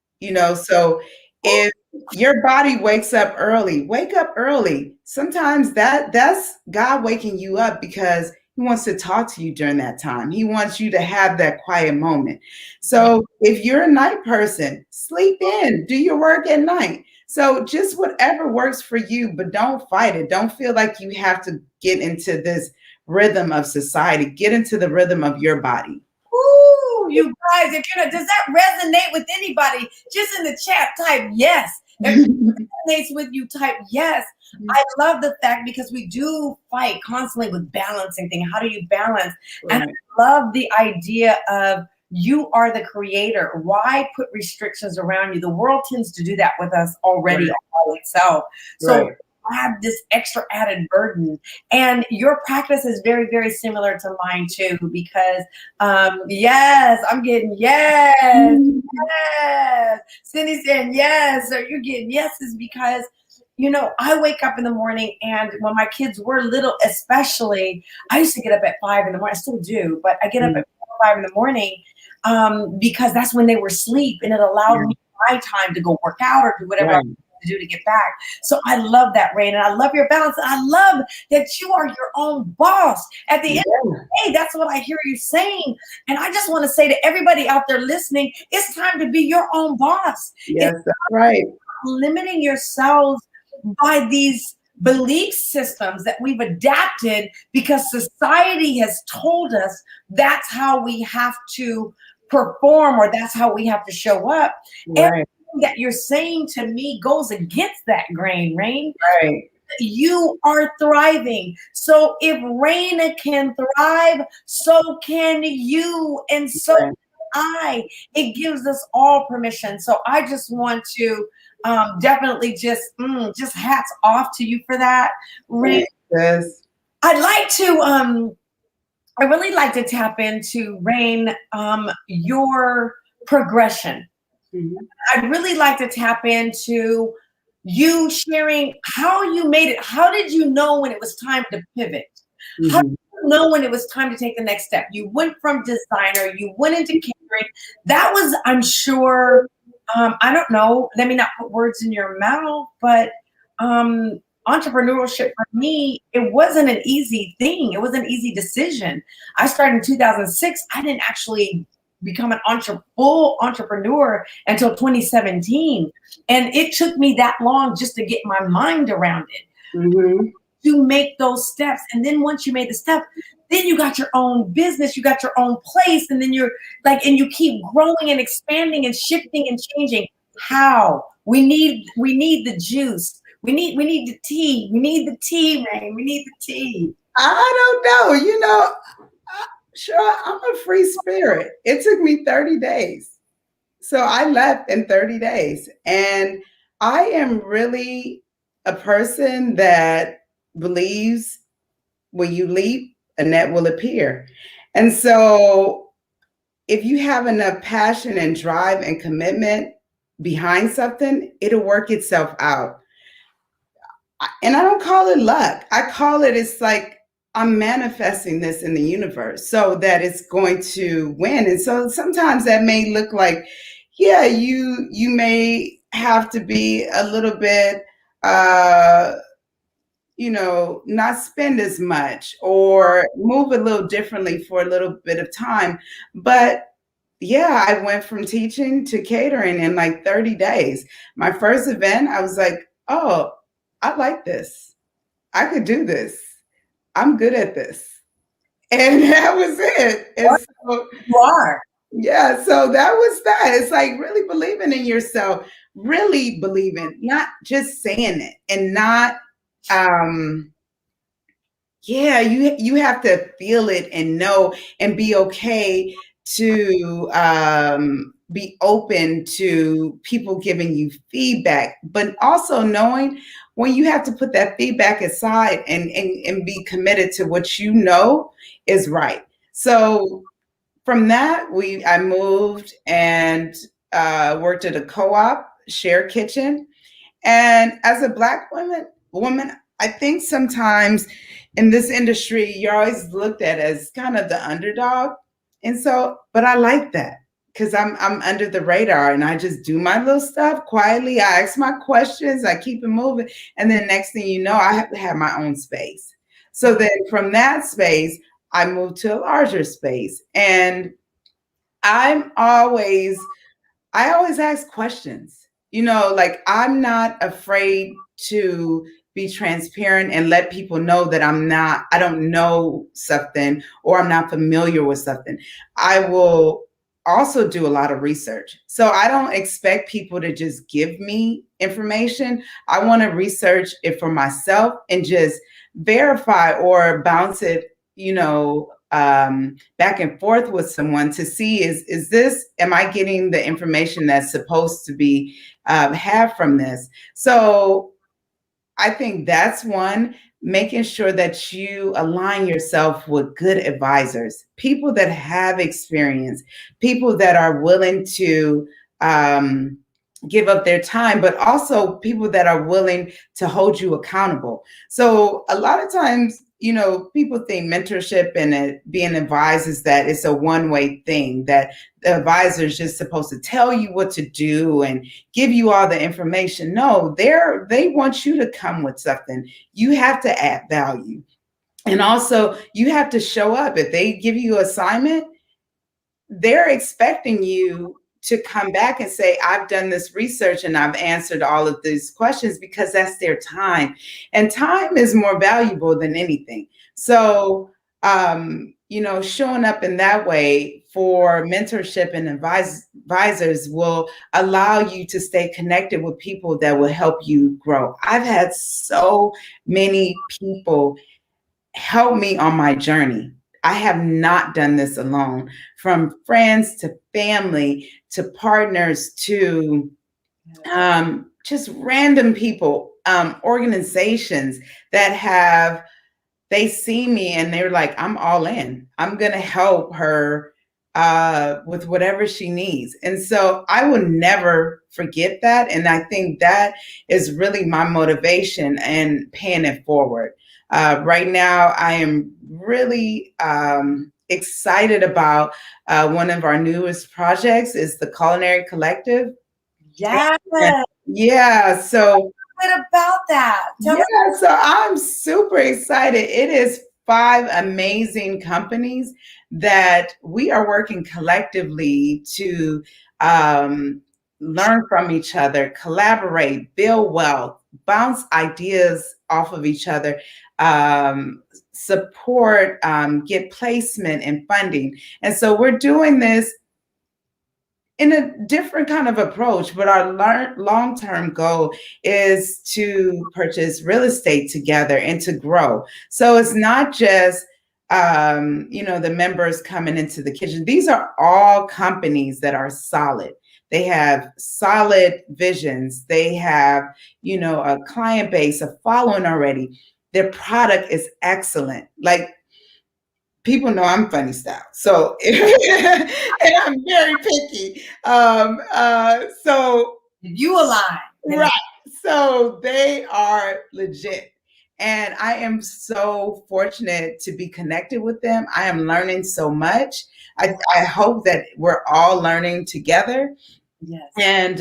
[SPEAKER 2] So if your body wakes up early, wake up early. Sometimes that's God waking you up because he wants to talk to you during that time. He wants you to have that quiet moment. So if you're a night person, sleep in, do your work at night. So just whatever works for you, but don't fight it. Don't feel like you have to get into this rhythm of society. Get into the rhythm of your body.
[SPEAKER 1] Ooh, you guys, does that resonate with anybody? Just in the chat, type yes. If it resonates with you, type yes. I love the fact because we do fight constantly with balancing things. How do you balance?
[SPEAKER 2] Right.
[SPEAKER 1] And I love the idea of you are the creator. Why put restrictions around you? The world tends to do that with us already all itself. So have this extra added burden, and your practice is very, very similar to mine too, because yes, I'm getting yes, yes. Cindy saying yes, so you're getting yeses because I wake up in the morning, and when my kids were little, especially, I used to get up at 5 in the morning. I still do, but I get up at 5 in the morning because that's when they were asleep, and it allowed me my time to go work out or do whatever I need to do to get back. So I love that, Rain, and I love your balance. And I love that you are your own boss. At the end of the day, that's what I hear you saying. And I just want to say to everybody out there listening, it's time to be your own boss.
[SPEAKER 2] Yes, that's right.
[SPEAKER 1] Limiting yourselves by these belief systems that we've adapted because society has told us that's how we have to perform or that's how we have to show up. Everything that you're saying to me goes against that grain, Rain.
[SPEAKER 2] Right.
[SPEAKER 1] You are thriving. So if Rain can thrive, so can you, and so can I. It gives us all permission. So I just want to definitely just hats off to you for that, Rain.
[SPEAKER 2] Yes.
[SPEAKER 1] I really like to tap into, Rain, your progression. I'd really like to tap into you sharing how you made it. How did you know when it was time to pivot? How did you know when it was time to take the next step? You went from designer, you went into catering. That was, I'm sure, I don't know, let me not put words in your mouth, but entrepreneurship for me, it wasn't an easy thing. It was an easy decision. I started in 2006. I didn't actually become an full entrepreneur until 2017. And it took me that long just to get my mind around it, to make those steps. And then once you made the step, then you got your own business, you got your own place, and then you're like, and you keep growing and expanding and shifting and changing. How? We need the juice. We need the tea. We need the tea, Rain. We need the tea.
[SPEAKER 2] I don't know. Sure, I'm a free spirit. It took me 30 days. So I left in 30 days. And I am really a person that believes when you leap, a net will appear. And so if you have enough passion and drive and commitment behind something, it'll work itself out. And I don't call it luck. I call it's like I'm manifesting this in the universe so that it's going to win. And so sometimes that may look like, yeah, you may have to be a little bit uh not spend as much or move a little differently for a little bit of time. But yeah, I went from teaching to catering in like 30 days. My first event, I was like, oh, I like this. I could do this. I'm good at this. And that was it. And
[SPEAKER 1] What
[SPEAKER 2] so,
[SPEAKER 1] you are.
[SPEAKER 2] yeah, so that was that. It's like really believing in yourself, really believing, not just saying it and not, um, yeah, you have to feel it and know and be okay to be open to people giving you feedback, but also knowing when you have to put that feedback aside and be committed to what you know is right. So from that, I moved and worked at a co-op share kitchen, and as a Black woman, I think sometimes in this industry, you're always looked at as kind of the underdog. And so, but I like that because I'm under the radar and I just do my little stuff quietly. I ask my questions, I keep it moving. And then next thing you know, I have to have my own space. So then from that space, I moved to a larger space. And I'm always I always ask questions. Like I'm not afraid to be transparent and let people know that I don't know something or I'm not familiar with something. I will also do a lot of research. So I don't expect people to just give me information. I want to research it for myself and just verify or bounce it, back and forth with someone to see is this, am I getting the information that's supposed to be have from this? So I think that's one, making sure that you align yourself with good advisors, people that have experience, people that are willing to give up their time, but also people that are willing to hold you accountable. So a lot of times, people think mentorship and being advised is that it's a one-way thing, that the advisor is just supposed to tell you what to do and give you all the information. No, they want you to come with something. You have to add value. And also you have to show up. If they give you assignment, they're expecting you to come back and say, I've done this research and I've answered all of these questions, because that's their time. And time is more valuable than anything. So, showing up in that way for mentorship and advisors will allow you to stay connected with people that will help you grow. I've had so many people help me on my journey. I have not done this alone, from friends to family to partners to just random people, organizations that they see me and they're like, I'm all in. I'm going to help her with whatever she needs. And so I will never forget that. And I think that is really my motivation and paying it forward. Right now, I am really excited about one of our newest projects is the Culinary Collective.
[SPEAKER 1] Yes.
[SPEAKER 2] Yeah, so
[SPEAKER 1] What about that? Tell
[SPEAKER 2] yeah, so I'm super excited. It is 5 amazing companies that we are working collectively to learn from each other, collaborate, build wealth, bounce ideas off of each other, support, get placement and funding. And so we're doing this in a different kind of approach, but our long-term goal is to purchase real estate together and to grow. So it's not just the members coming into the kitchen. These are all companies that are solid. They have solid visions. They have, a client base, a following already. Their product is excellent. Like, people know I'm funny style. So, and I'm very picky. So
[SPEAKER 1] you align.
[SPEAKER 2] right. So they are legit. And I am so fortunate to be connected with them. I am learning so much. I hope that we're all learning together.
[SPEAKER 1] Yes.
[SPEAKER 2] And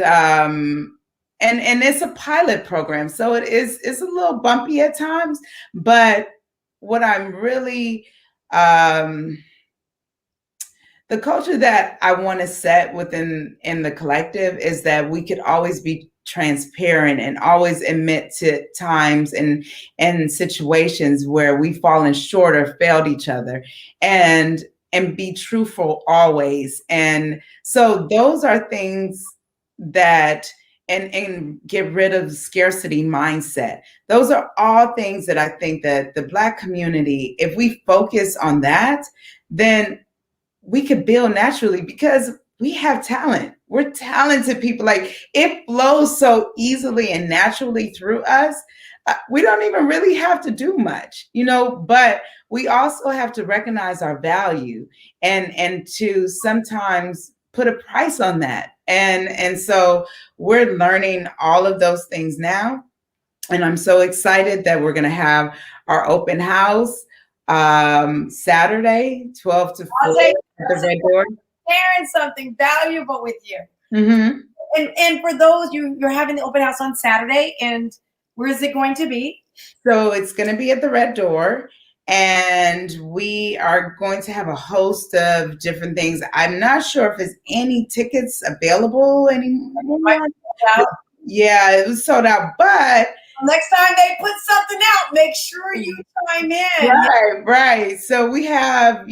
[SPEAKER 2] it's a pilot program, so it's a little bumpy at times. But what I'm really the culture that I want to set within in the collective is that we could always be transparent and always admit to times and situations where we've fallen short or failed each other, and be truthful always. And so those are things that, and get rid of scarcity mindset. Those are all things that I think that the Black community, if we focus on that, then we could build naturally, because we have talent. We're talented people. Like, it flows so easily and naturally through us. We don't even really have to do much, but we also have to recognize our value, and to sometimes put a price on that. And so we're learning all of those things now. And I'm so excited that we're going to have our open house Saturday, 12 to 4 at the Red Door.
[SPEAKER 1] Sharing something valuable with you.
[SPEAKER 2] Mm-hmm.
[SPEAKER 1] And for those, you're having the open house on Saturday, and where is it going to be?
[SPEAKER 2] So it's going to be at the Red Door, and we are going to have a host of different things. I'm not sure if there's any tickets available anymore. Yeah, it was sold out, but
[SPEAKER 1] next time they put something out, make sure you chime in.
[SPEAKER 2] Right. So we have,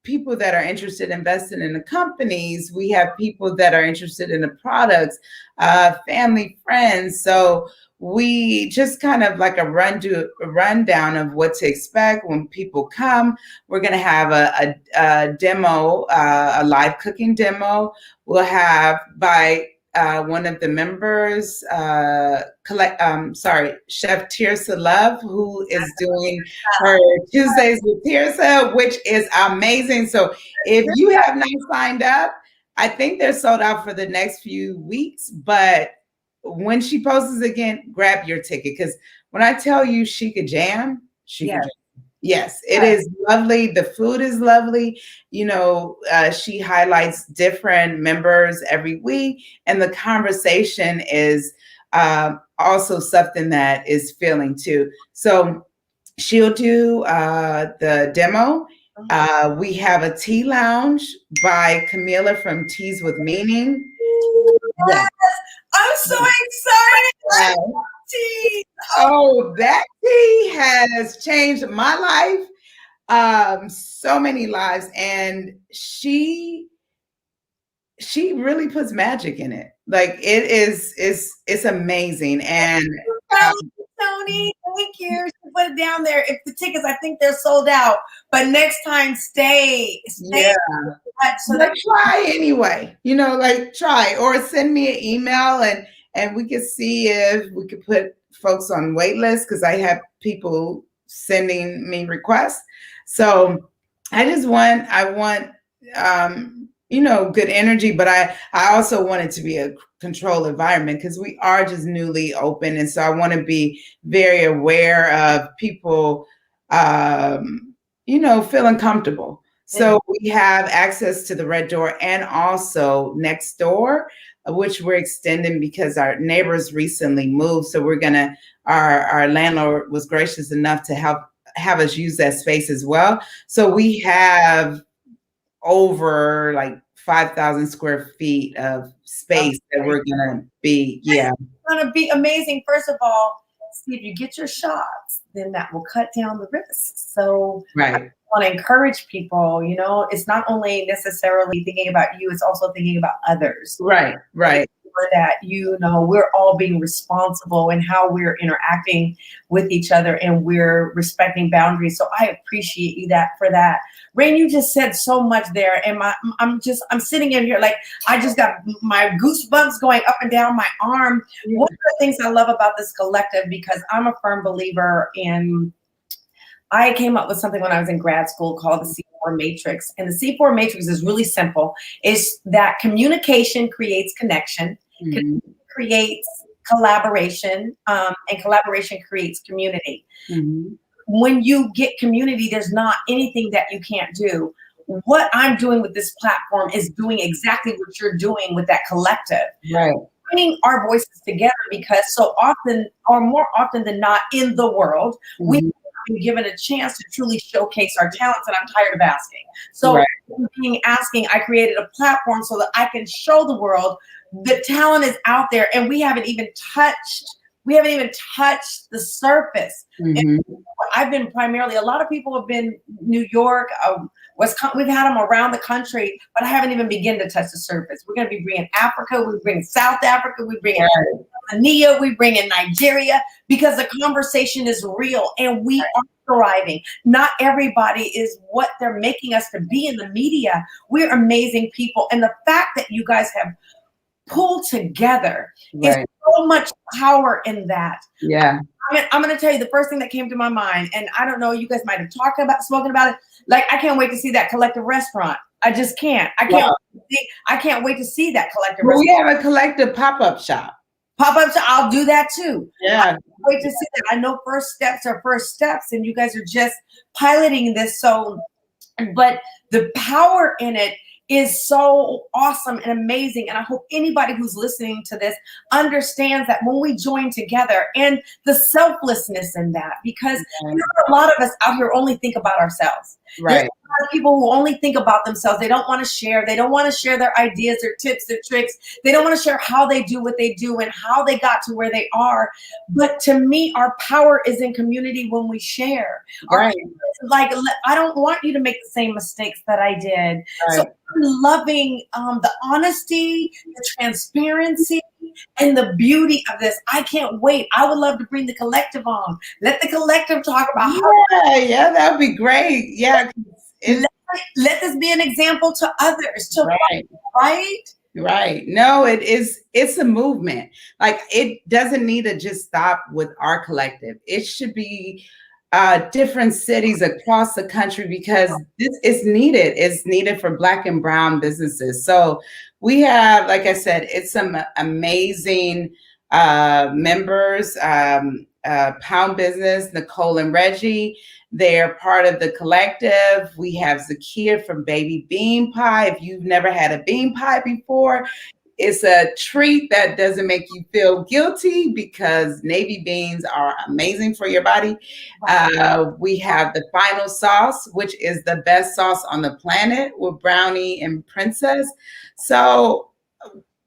[SPEAKER 2] people that are interested in investing in the companies. We have people that are interested in the products, family, friends. So we just kind of like a rundown of what to expect when people come. We're going to have a demo, a live cooking demo. We'll have by one of the members, Chef Tirsa Love, who is doing her Tuesdays with Tirsa, which is amazing. So if you have not signed up, I think they're sold out for the next few weeks. But when she posts again, grab your ticket, because when I tell you she could jam, she could jam. Yes, it is lovely. The food is lovely. She highlights different members every week, and the conversation is also something that is filling too. So she'll do the demo. We have a tea lounge by Camila from Teas with Meaning.
[SPEAKER 1] Yes, I'm so excited. Tea.
[SPEAKER 2] Oh, that tea has changed my life, so many lives, and she really puts magic in it. Like, it's amazing. And
[SPEAKER 1] Tony, thank you. She put it down there. If the tickets, I think they're sold out, but next time stay.
[SPEAKER 2] Yeah. So try anyway. Try, or send me an email, and we can see if we could put folks on wait list, because I have people sending me requests. So I want good energy, but I also want it to be a controlled environment, because we are just newly open. And so I want to be very aware of people, feeling comfortable. So we have access to the Red Door, and also next door, which we're extending because our neighbors recently moved. So we're our landlord was gracious enough to have us use that space as well. So we have over like 5,000 square feet of space that we're gonna be. Yeah,
[SPEAKER 1] it's gonna be amazing. First of all, see, if you get your shots, then that will cut down the risks. So
[SPEAKER 2] right.
[SPEAKER 1] I want to encourage people. It's not only necessarily thinking about you; it's also thinking about others.
[SPEAKER 2] Right.
[SPEAKER 1] That we're all being responsible in how we're interacting with each other, and we're respecting boundaries. So I appreciate you for that. Rain, you just said so much there, and I'm sitting in here like I just got my goosebumps going up and down my arm. One of the things I love about this collective, because I'm a firm believer in, I came up with something when I was in grad school called the C4 matrix. And the C4 matrix is really simple. It's that communication creates connection, creates collaboration, and collaboration creates community.
[SPEAKER 2] Mhm.
[SPEAKER 1] When you get community, there's not anything that you can't do. What I'm doing with this platform is doing exactly what you're doing with that collective,
[SPEAKER 2] Right.
[SPEAKER 1] bringing our voices together, because so often, or more often than not in the world, we
[SPEAKER 2] Mhm.
[SPEAKER 1] been given a chance to truly showcase our talents, and I'm tired of asking. So
[SPEAKER 2] Right.
[SPEAKER 1] being asking, I created a platform so that I can show the world the talent is out there, and we haven't even touched the surface. And
[SPEAKER 2] Mhm.
[SPEAKER 1] I've been primarily, a lot of people have been New York, Wisconsin, we've had them around the country, but I haven't even begun to touch the surface. We're going to be bringing Africa, we bring South Africa, we bring
[SPEAKER 2] Right.
[SPEAKER 1] Tanzania, we bring in Nigeria, because the conversation is real and we are thriving. Not everybody is what they're making us to be in the media. We're amazing people. And the fact that you guys have pulled together is
[SPEAKER 2] Right.
[SPEAKER 1] so much power in that.
[SPEAKER 2] Yeah.
[SPEAKER 1] I'm going to tell you the first thing that came to my mind, and I don't know, you guys might have spoken about it. Like, I can't wait to see that collective restaurant. I just can't.
[SPEAKER 2] Wow.
[SPEAKER 1] I can't wait to see that collective
[SPEAKER 2] Well, we
[SPEAKER 1] restaurant.
[SPEAKER 2] have a collective pop-up shop.
[SPEAKER 1] Pop-ups, I'll do that too.
[SPEAKER 2] Yeah.
[SPEAKER 1] Wait to see that. I know first steps are first steps, and you guys are just piloting this. So, but the power in it is so awesome and amazing. And I hope anybody who's listening to this understands that when we join together, and the selflessness in that, because
[SPEAKER 2] Right.
[SPEAKER 1] a lot of us out here only think about ourselves. There's
[SPEAKER 2] Right.
[SPEAKER 1] a lot of people who only think about themselves. They don't want to share. They don't want to share their ideas, their tips, their tricks. They don't want to share how they do what they do and how they got to where they are. But to me, our power is in community when we share.
[SPEAKER 2] Right.
[SPEAKER 1] Like, I don't want you to make the same mistakes that I did. So
[SPEAKER 2] Right.
[SPEAKER 1] I'm loving the honesty, the transparency, and the beauty of this. I can't wait. I would love to bring the collective on. Let the collective talk about how.
[SPEAKER 2] Yeah, that would be great. Yeah. 'Cause it's
[SPEAKER 1] Let this be an example to others. To
[SPEAKER 2] right.
[SPEAKER 1] right.
[SPEAKER 2] Right. No, it's a movement. Like, it doesn't need to just stop with our collective. It should be different cities across the country, because this is needed. It's needed for Black and Brown businesses. So we have, like I said, it's some amazing members. Pound Business, Nicole and Reggie, they're part of the collective. We have Zakia from Baby Bean Pie. If you've never had a bean pie before, it's a treat that doesn't make you feel guilty, because navy beans are amazing for your body. We have the Final Sauce, which is the best sauce on the planet, with Brownie and Princess. So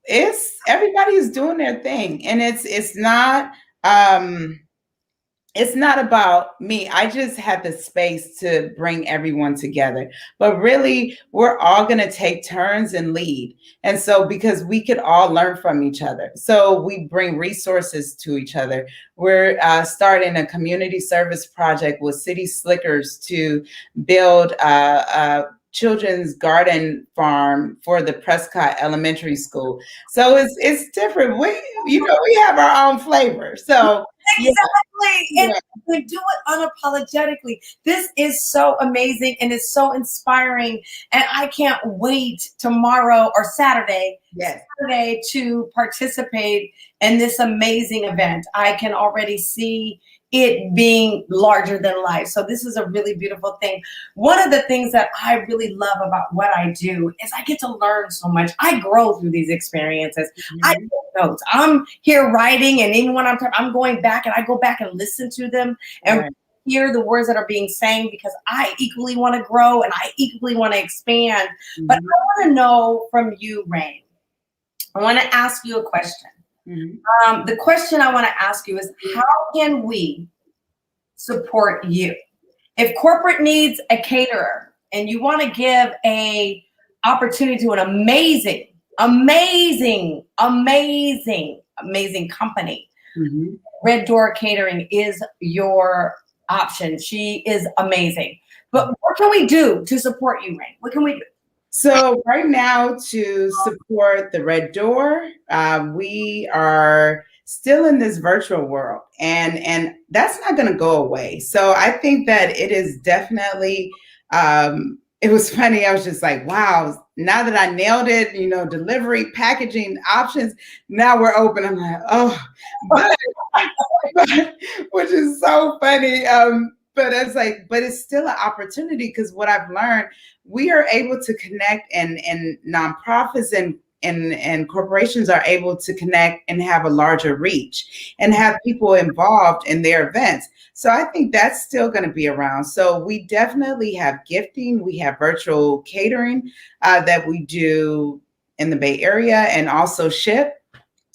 [SPEAKER 2] it's everybody is doing their thing, and um it's not about me. I just had the space to bring everyone together. But really, we're all going to take turns and lead. And so, because we could all learn from each other. So we bring resources to each other. We're starting a community service project with City Slickers to build a children's garden farm for the Prescott Elementary School. So it's different. We have our own flavor. So yeah.
[SPEAKER 1] Exactly.
[SPEAKER 2] Yeah.
[SPEAKER 1] And we do it unapologetically. This is so amazing and it's so inspiring. And I can't wait tomorrow or Saturday,
[SPEAKER 2] Yes.
[SPEAKER 1] to participate in this amazing event. I can already see it being larger than life. So this is a really beautiful thing. One of the things that I really love about what I do is I get to learn so much. I grow through these experiences. I take notes. I'm here writing, and even when I'm going back, and I go back and listen to them and hear the words that are being sang, because I equally want to grow and I equally want to expand. But I want to know from you, Rain. I want to ask you a question. The question I want to ask you is, how can we support you? If corporate needs a caterer and you want to give a opportunity to an amazing company, Red Door Catering is your option. She is amazing. But what can we do to support you, Rain? What can we do?
[SPEAKER 2] So right now, to support the Red Door, we are still in this virtual world, and that's not going to go away. So I think that it is definitely it was funny. I was just like, wow, now that I nailed it, delivery, packaging options, now we're open. I'm like, oh, but, but which is so funny. But it's like, but it's still an opportunity because what I've learned, we are able to connect, and nonprofits and corporations are able to connect and have a larger reach and have people involved in their events. So I think that's still going to be around. So we definitely have gifting. We have virtual catering that we do in the Bay Area, and also ship.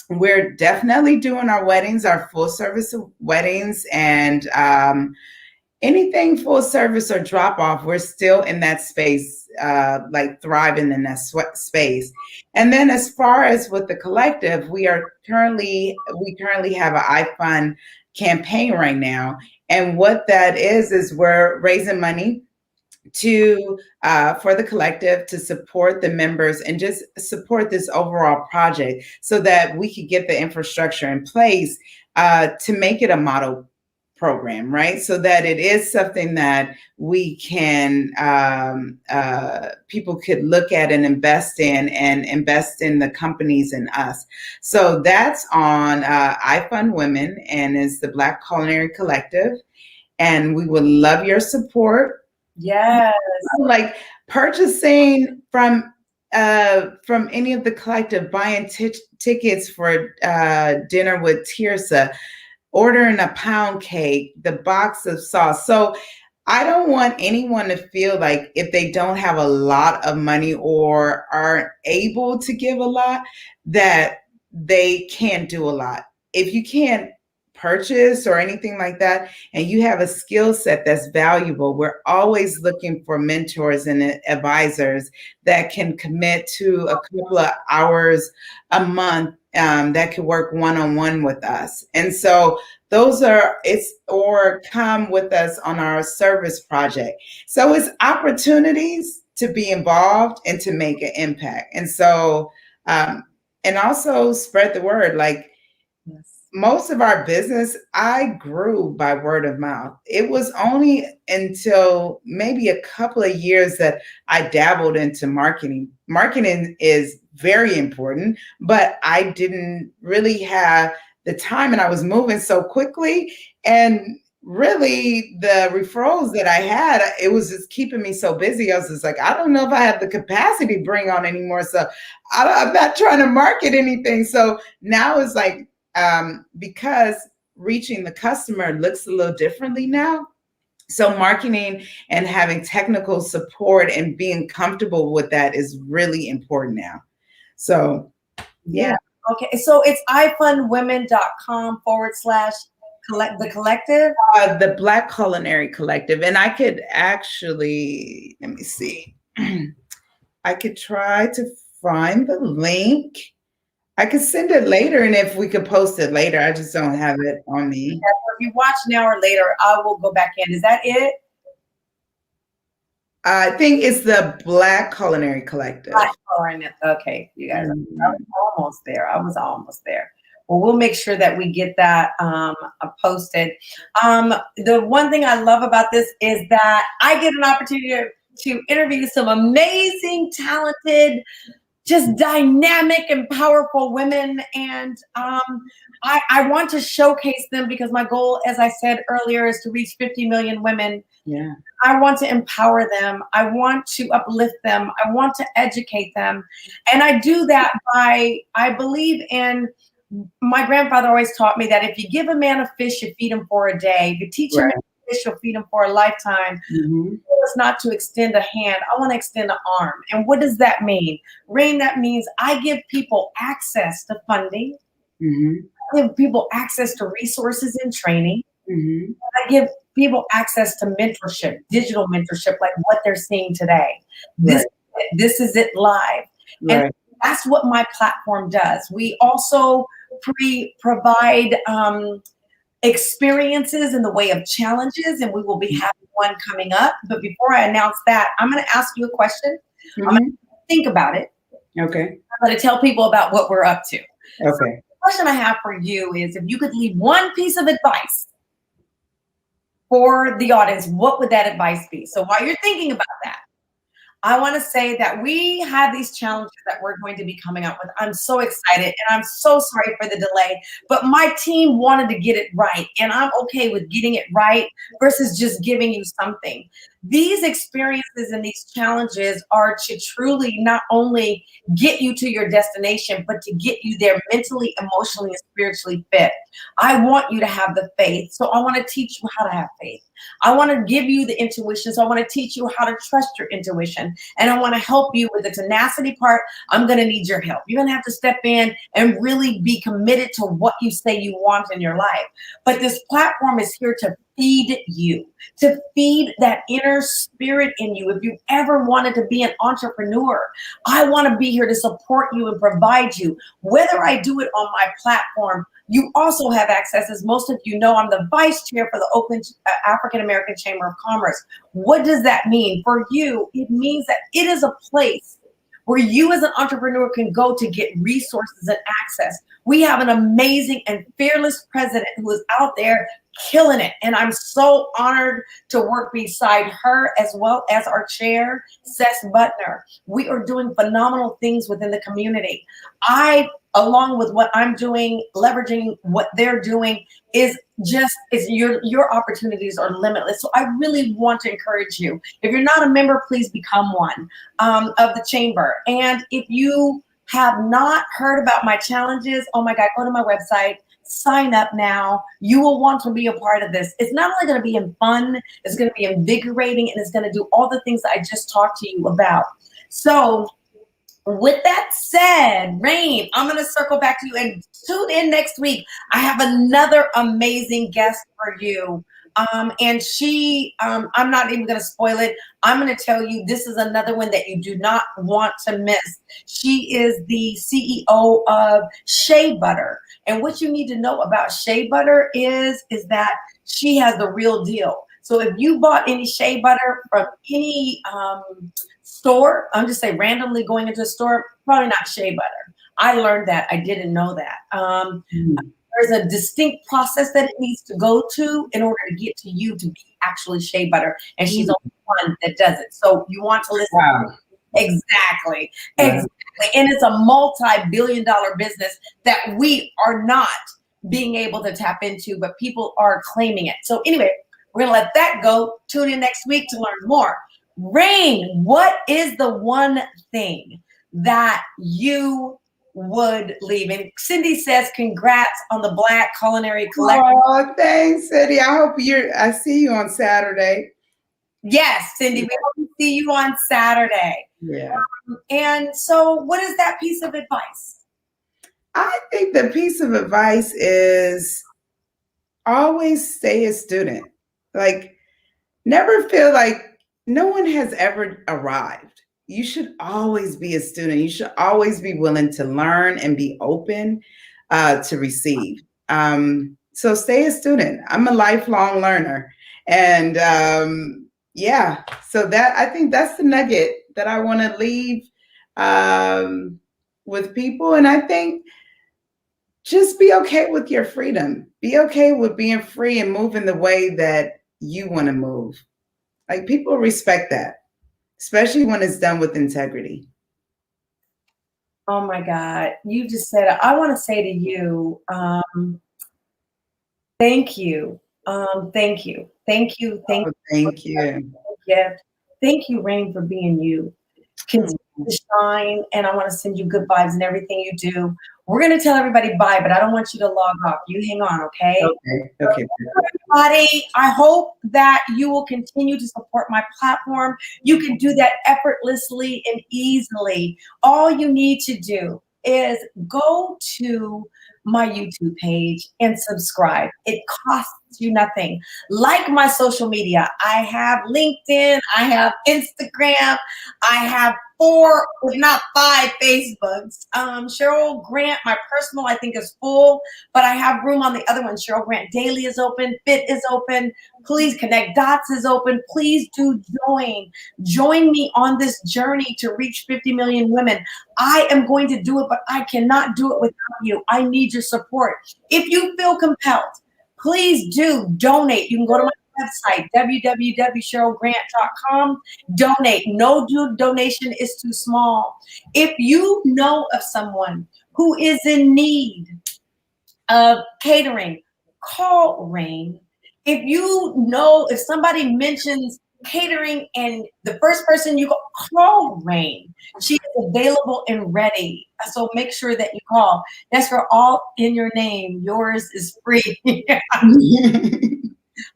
[SPEAKER 2] We're definitely doing our weddings, our full service weddings, and anything full service or drop off. We're still in that space, like thriving in that space. And then as far as with the collective, we currently have an iFund campaign right now. And what that is we're raising money to for the collective to support the members and just support this overall project so that we could get the infrastructure in place to make it a model program, right? So that it is something that we can people could look at and invest in the companies and us. So that's on iFund Women, and is the Black Culinary Collective, and we would love your support.
[SPEAKER 1] Yes.
[SPEAKER 2] Like purchasing from any of the collective, buying tickets for dinner with Tirsa, ordering a pound cake, the box of sauce. So I don't want anyone to feel like if they don't have a lot of money or aren't able to give a lot, that they can't do a lot. If you can't purchase or anything like that, and you have a skill set that's valuable, we're always looking for mentors and advisors that can commit to a couple of hours a month that could work one-on-one with us. And so or come with us on our service project. So it's opportunities to be involved and to make an impact. And so, and also spread the word. Like, yes. Most of our business, I grew by word of mouth. It was only until maybe a couple of years that I dabbled into marketing. Marketing is very important, but I didn't really have the time, and I was moving so quickly. And really the referrals that I had, it was just keeping me so busy. I was just like, I don't know if I have the capacity to bring on anymore. So I'm not trying to market anything. So now it's like, because reaching the customer looks a little differently now. So marketing and having technical support and being comfortable with that is really important now. So, yeah.
[SPEAKER 1] Okay. So it's ifundwomen.com /the collective.
[SPEAKER 2] The Black Culinary Collective. And I could actually, let me see. I could try to find the link. I could send it later, and if we could post it later, I just don't have it on me.
[SPEAKER 1] Yeah, so if you watch now or later, I will go back in. Is that it?
[SPEAKER 2] I think it's the Black Culinary Collective.
[SPEAKER 1] Okay, you guys, I was almost there. Well, we'll make sure that we get that posted. The one thing I love about this is that I get an opportunity to interview some amazing, talented, just dynamic and powerful women. And I want to showcase them because my goal, as I said earlier, is to reach 50 million women.
[SPEAKER 2] Yeah.
[SPEAKER 1] I want to empower them. I want to uplift them. I want to educate them. And I do that I believe in, my grandfather always taught me that if you give a man a fish, you feed him for a day. If you teach him a fish, you'll feed him for a lifetime. Mm-hmm. It's not to extend a hand. I want to extend an arm. And what does that mean? Rain, that means I give people access to funding. Mm-hmm. I give people access to resources and training. Mm-hmm. I give people access to mentorship, digital mentorship, like what they're seeing today. Right. This is it live. Right. And that's what my platform does. We also provide experiences in the way of challenges, and we will be having one coming up. But before I announce that, I'm going to ask you a question. Mm-hmm. I'm going to think about it.
[SPEAKER 2] Okay.
[SPEAKER 1] I'm going to tell people about what we're up to.
[SPEAKER 2] Okay.
[SPEAKER 1] So the question I have for you is, if you could leave one piece of advice for the audience, what would that advice be? So while you're thinking about that, I want to say that we have these challenges that we're going to be coming up with. I'm so excited and I'm so sorry for the delay, but my team wanted to get it right. And I'm okay with getting it right versus just giving you something. These experiences and these challenges are to truly not only get you to your destination, but to get you there mentally, emotionally, and spiritually fit. I want you to have the faith. So I want to teach you how to have faith. I want to give you the intuition. So I want to teach you how to trust your intuition. And I want to help you with the tenacity part. I'm going to need your help. You're going to have to step in and really be committed to what you say you want in your life. But this platform is here to feed you, to feed that inner spirit in you. If you ever wanted to be an entrepreneur, I want to be here to support you and provide you. Whether I do it on my platform, you also have access. As most of you know, I'm the vice chair for the Oakland African American Chamber of Commerce. What does that mean? For you, it means that it is a place where you as an entrepreneur can go to get resources and access. We have an amazing and fearless president who is out there killing it. And I'm so honored to work beside her, as well as our chair, Seth Butner. We are doing phenomenal things within the community. Along with what I'm doing, leveraging what they're doing, is your opportunities are limitless. So I really want to encourage you. If you're not a member, please become one of the chamber. And if you have not heard about my challenges, oh my God, go to my website, sign up now. You will want to be a part of this. It's not only going to be fun, it's going to be invigorating, and it's going to do all the things that I just talked to you about. So with that said, Rain, I'm going to circle back to you and tune in next week. I have another amazing guest for you. And I'm not even going to spoil it. I'm going to tell you, this is another one that you do not want to miss. She is the CEO of Shea Butter. And what you need to know about Shea Butter is that she has the real deal. So if you bought any shea butter from any store, I'm just saying randomly going into a store, probably not shea butter. I learned that. I didn't know that. There's a distinct process that it needs to go to in order to get to you to be actually shea butter. And she's the only one that does it. So you want to listen.
[SPEAKER 2] Wow.
[SPEAKER 1] Exactly.
[SPEAKER 2] Yeah.
[SPEAKER 1] Exactly. And it's a multi-billion-dollar business that we are not being able to tap into, but people are claiming it. So anyway, we're going to let that go. Tune in next week to learn more. Rain, what is the one thing that you would leave? And Cindy says, congrats on the Black Culinary Collective.
[SPEAKER 2] Oh, thanks, Cindy. I see you on Saturday.
[SPEAKER 1] Yes, Cindy, we hope to see you on Saturday.
[SPEAKER 2] Yeah.
[SPEAKER 1] And so what is that piece of advice?
[SPEAKER 2] I think the piece of advice is always stay a student. Like, never feel like no one has ever arrived. You should always be a student. You should always be willing to learn and be open to receive. So stay a student. I'm a lifelong learner. And yeah, so I think that's the nugget that I want to leave with people. And I think just be okay with your freedom. Be okay with being free and moving the way that you want to move. Like, people respect that, especially when it's done with integrity.
[SPEAKER 1] Oh my God, you just said it. I want to say to you, thank you. Thank you. Thank you. Thank you.
[SPEAKER 2] Thank you.
[SPEAKER 1] Gift. Thank you, Rain, for being you. Continue to shine, and I want to send you good vibes in everything you do. We're going to tell everybody bye, but I don't want you to log off. You hang on, okay?
[SPEAKER 2] Okay.
[SPEAKER 1] Everybody, I hope that you will continue to support my platform. You can do that effortlessly and easily. All you need to do is go to my YouTube page and subscribe. It costs you nothing. Like my social media. I have LinkedIn, I have Instagram, I have 4, if not 5 Facebooks. Cheryl Grant, my personal, I think is full, but I have room on the other one. Cheryl Grant Daily is open, Fit is open. Please Connect Dots is open. Please do join. Join me on this journey to reach 50 million women. I am going to do it, but I cannot do it without you. I need your support. If you feel compelled, please do donate. You can go to my website, www.cherylgrant.com. Donate. No donation is too small. If you know of someone who is in need of catering, call Rain. If somebody mentions catering and the first person you call Rain, she is available and ready. So make sure that you call. That's for all in your name. Yours is free.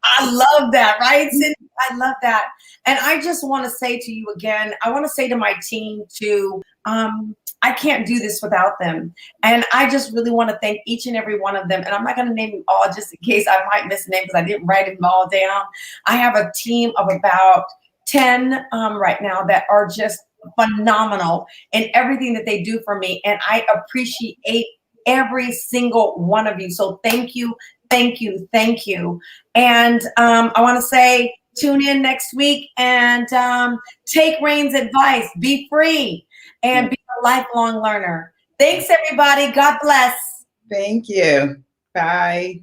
[SPEAKER 1] I love that, right, Cindy? I love that. And I just want to say to you again, I want to say to my team too, I can't do this without them. And I just really want to thank each and every one of them. And I'm not going to name them all just in case I might miss a name because I didn't write them all down. I have a team of about 10 right now that are just phenomenal in everything that they do for me. And I appreciate every single one of you. So thank you, thank you, thank you. And I want to say, tune in next week and take Rain's advice. Be free and be a lifelong learner. Thanks, everybody. God bless.
[SPEAKER 2] Thank you. Bye.